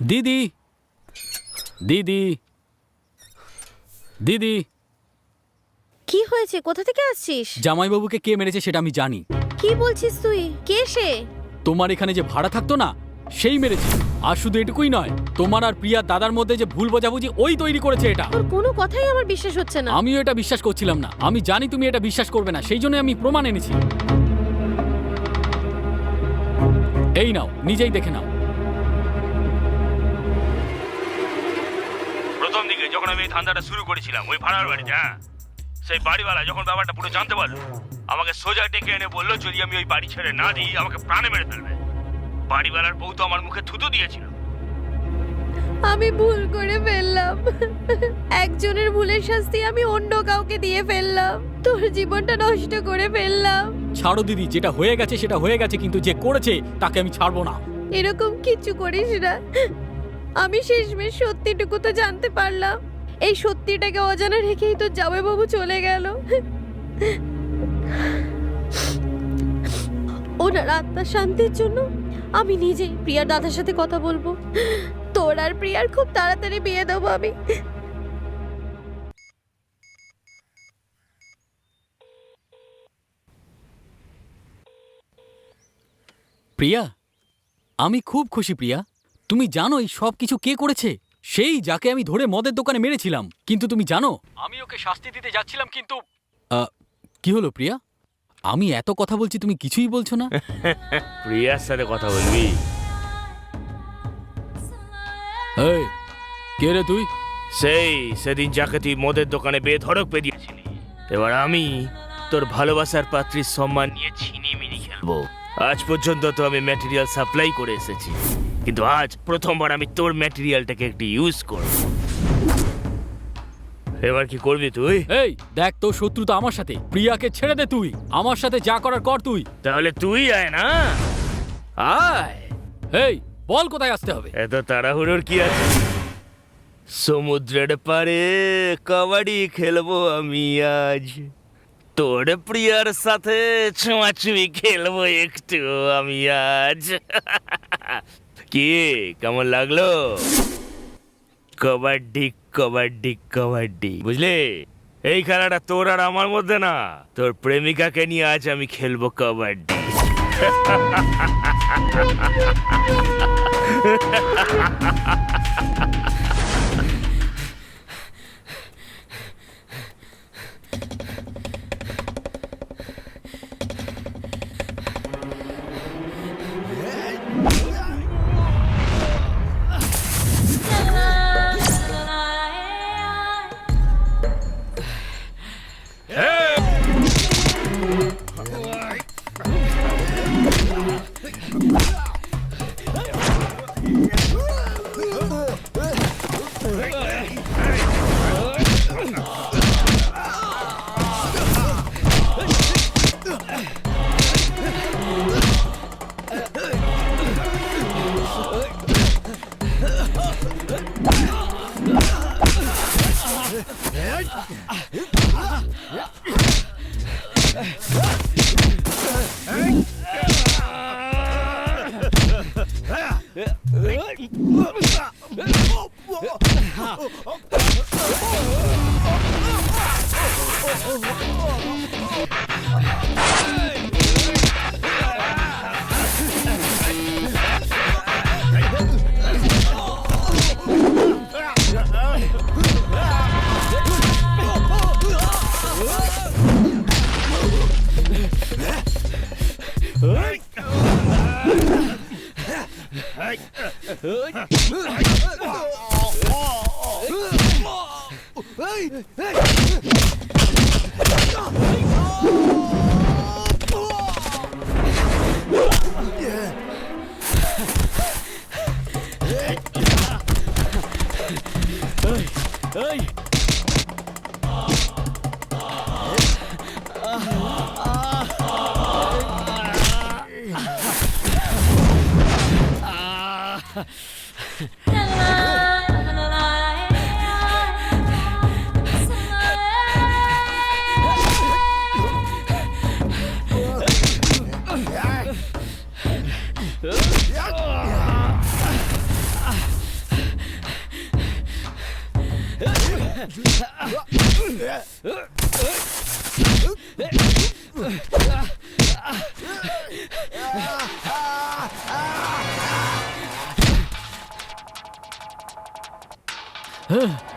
দিদি দিদি দিদি, কি হয়েছে? কোথা থেকে আসছিস? জামাইবাবুকে কে মেরেছে সেটা আমি জানি। কি বলছিস তুই? কে সে? তোমার এখানে যে ভাড়া থাকতো না সেই মেরেছে। আর শুধু এটুকুই নয়, তোমার আর প্রিয়ার দাদার মধ্যে যে ভুল বোঝাবুঝি ওই তৈরি করেছে এটা। তোর কোনো কথাই আমার বিশ্বাস হচ্ছে না। আমিও এটা বিশ্বাস করছিলাম না। আমি জানি তুমি এটা বিশ্বাস করবে না, সেই জন্য আমি প্রমাণ এনেছি। এই নাও, নিজেই দেখে নাও। প্রথম দিকে যখন আমি এই ধান্দাটা শুরু করেছিলাম ওই ভাড়ার বাড়িতে, সেই বাড়িওয়ালা যখন ব্যাপারটা পুরো জানতে পারলো, আমাকে সোজা ডেকে এনে বললো যদি আমি ওই বাড়ি ছেড়ে না দিই আমাকে প্রাণে মেরে ফেলবে। বাড়িওয়ালার বউ তো আমার মুখে থুতু দিয়েছিল। আমি ভুল করে ফেললাম। একজনের ভুলের শাস্তি আমি অন্য কাউকে দিয়ে ফেললাম। তোর জীবনটা নষ্ট করে ফেললাম। ছাড়ো দিদি, যেটা হয়ে গেছে সেটা হয়ে গেছে, কিন্তু যে করেছে তাকে আমি ছাড়বো না। এরকম কিছু করিস না। আমি শেষমেশ সত্যিটুকু তো জানতে পারলাম। এই সত্যিটাকে অজানা রেখেই তো জামাইবাবু চলে গেল। ওনার আত্মার শান্তির জন্য আমি নিজেই প্রিয়ার দাদার সাথে কথা বলবো। তোর আর প্রিয়ার খুব তাড়াতাড়ি বিয়ে দেবো আমি। প্রিয়া, আমি খুব খুশি প্রিয়া। তুমি জানো এই সব কিছু কে করেছে? সেই যাকে আমি ধরে মদের দোকানে মেরেছিলাম। কিন্তু তুমি জানো আমি ওকে শাস্তি দিতে যাচ্ছিলাম, কিন্তু কি হলো প্রিয়া? আমি এত কথা বলছি তুমি কিছুই বলছো না। প্রিয়ার সাথে কথা বলবি? এই কে রে তুই? সেদিন যাকে তুই মদের দোকানে বেধড়ক পেরিয়েছিলি, এবার আমি তোর ভালোবাসার পাত্রীর সম্মান নিয়ে ছিনিমিনি খেলবো। আজ পর্যন্ত তো আমি ম্যাটেরিয়াল সাপ্লাই করে এসেছি, কিন্তু আজ প্রথমবার আমি তোর ম্যাটেরিয়ালটাকে একটু ইউজ করব। এবার কি করবি তুই? এই দেখ, তোর শত্রু তো আমার সাথে। প্রিয়াকে ছেড়ে দে, তুই আমার সাথে যা করার কর তুই। তাহলে তুই আয় না, আয়। এই বল কোথায় আসতে হবে? এত তাড়াহুড়োর কি আছে? সমুদ্রের পারে কবাডি খেলবো আমি আজ, তোর প্রিয়ার সাথে ছোঁয়াছুঁই খেলবো একটু আমি আজ। কি কেমন লাগলো? কবাডি কবাডি কবাডি, বুঝলি? এই খেলাটা তোর আর আমার মধ্যে না, তোর প্রেমিকাকে নিয়ে আজ আমি খেলবো কবাডি।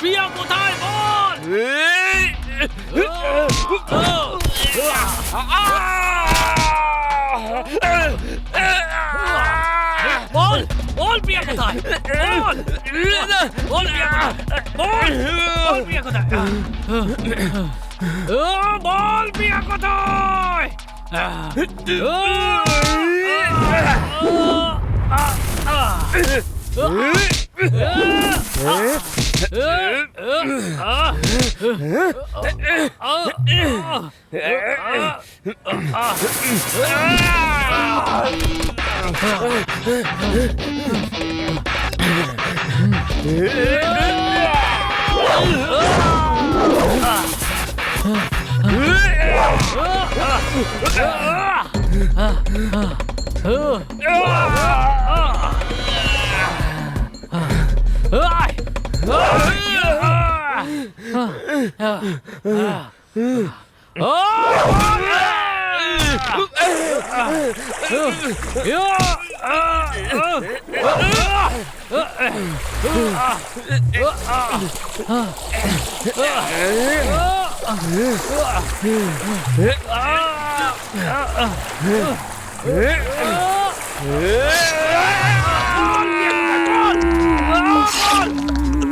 প্রিয়া কোথায় বল? বল বল প্রিয়া কোথায়? বল বল প্রিয়া কোথায়? বল বল প্রিয়া কোথায়? বল প্রিয়া কোথায়?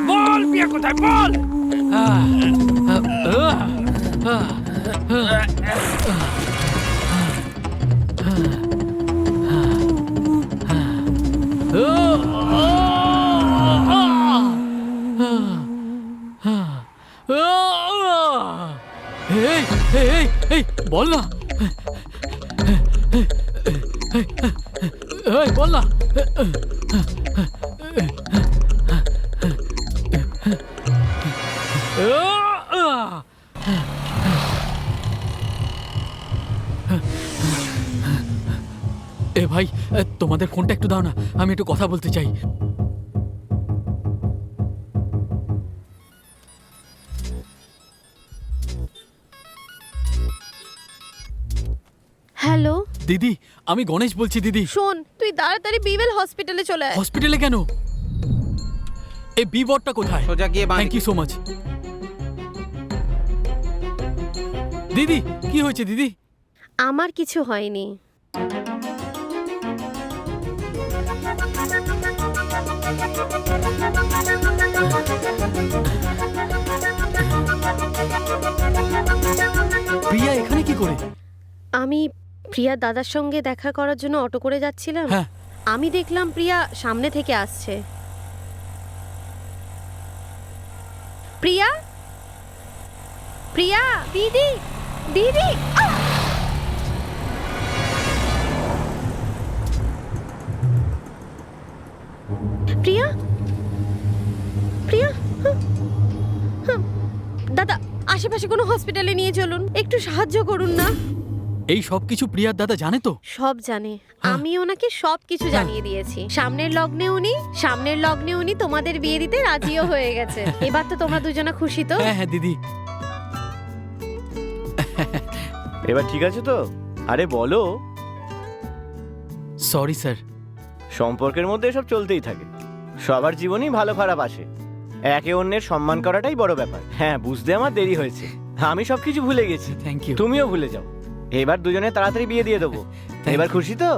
বল বিয়ে কোথায় বল এই এই এই এই বল না এই বল না এ ভাই তোমাদের ফোনটা একটু দাও না, আমি একটু কথা বলতে চাই। হ্যালো দিদি, আমি গণেশ বলছি দিদি। শোন, তুই তাড়াতাড়ি বিবেল হসপিটালে চলে আয়। হসপিটালে কেন? এই বি ওয়ার্ডটা কোথায়? সোজা গিয়ে থ্যাংক ইউ সো মাচ। দিদি কি হয়েছে দিদি? আমার কিছু হয়নি। প্রিয়া এখানে কি করে? আমি প্রিয়া দাদার সঙ্গে দেখা করার জন্য অটো করে যাচ্ছিলাম। হ্যাঁ। আমি দেখলাম প্রিয়া সামনে থেকে আসছে। প্রিয়া, প্রিয়া, দিদি, দিদি। প্রিয়া, প্রিয়া, দাদা আশেপাশে কোনো হসপিটালে নিয়ে চলুন, একটু সাহায্য করুন না। এই সব কিছু প্রিয়ার দাদা জানে তো? সব জানে। আমি ওনাকে সব কিছু জানিয়ে দিয়েছি। সামনের লগ্নে উনি তোমাদের বিয়ে দিতে রাজিও হয়ে গেছে। এবার তো তোমরা দুজনে খুশি তো? হ্যাঁ হ্যাঁ দিদি। এবার ঠিক আছে তো? আরে বলো। Sorry sir. সম্পর্কের মধ্যে এসব চলতেই থাকে, সবার জীবনেই ভালো খারাপ আসে, একে অন্যের সম্মান করাটাই বড় ব্যাপার। হ্যাঁ, বুঝতে আমার দেরি হয়েছে, আমি সবকিছু ভুলে গেছি। Thank you. তুমিও ভুলে যাও। এবার দুজনে তাড়াতাড়ি বিয়ে দিয়ে দেবো। এবার খুশি তো?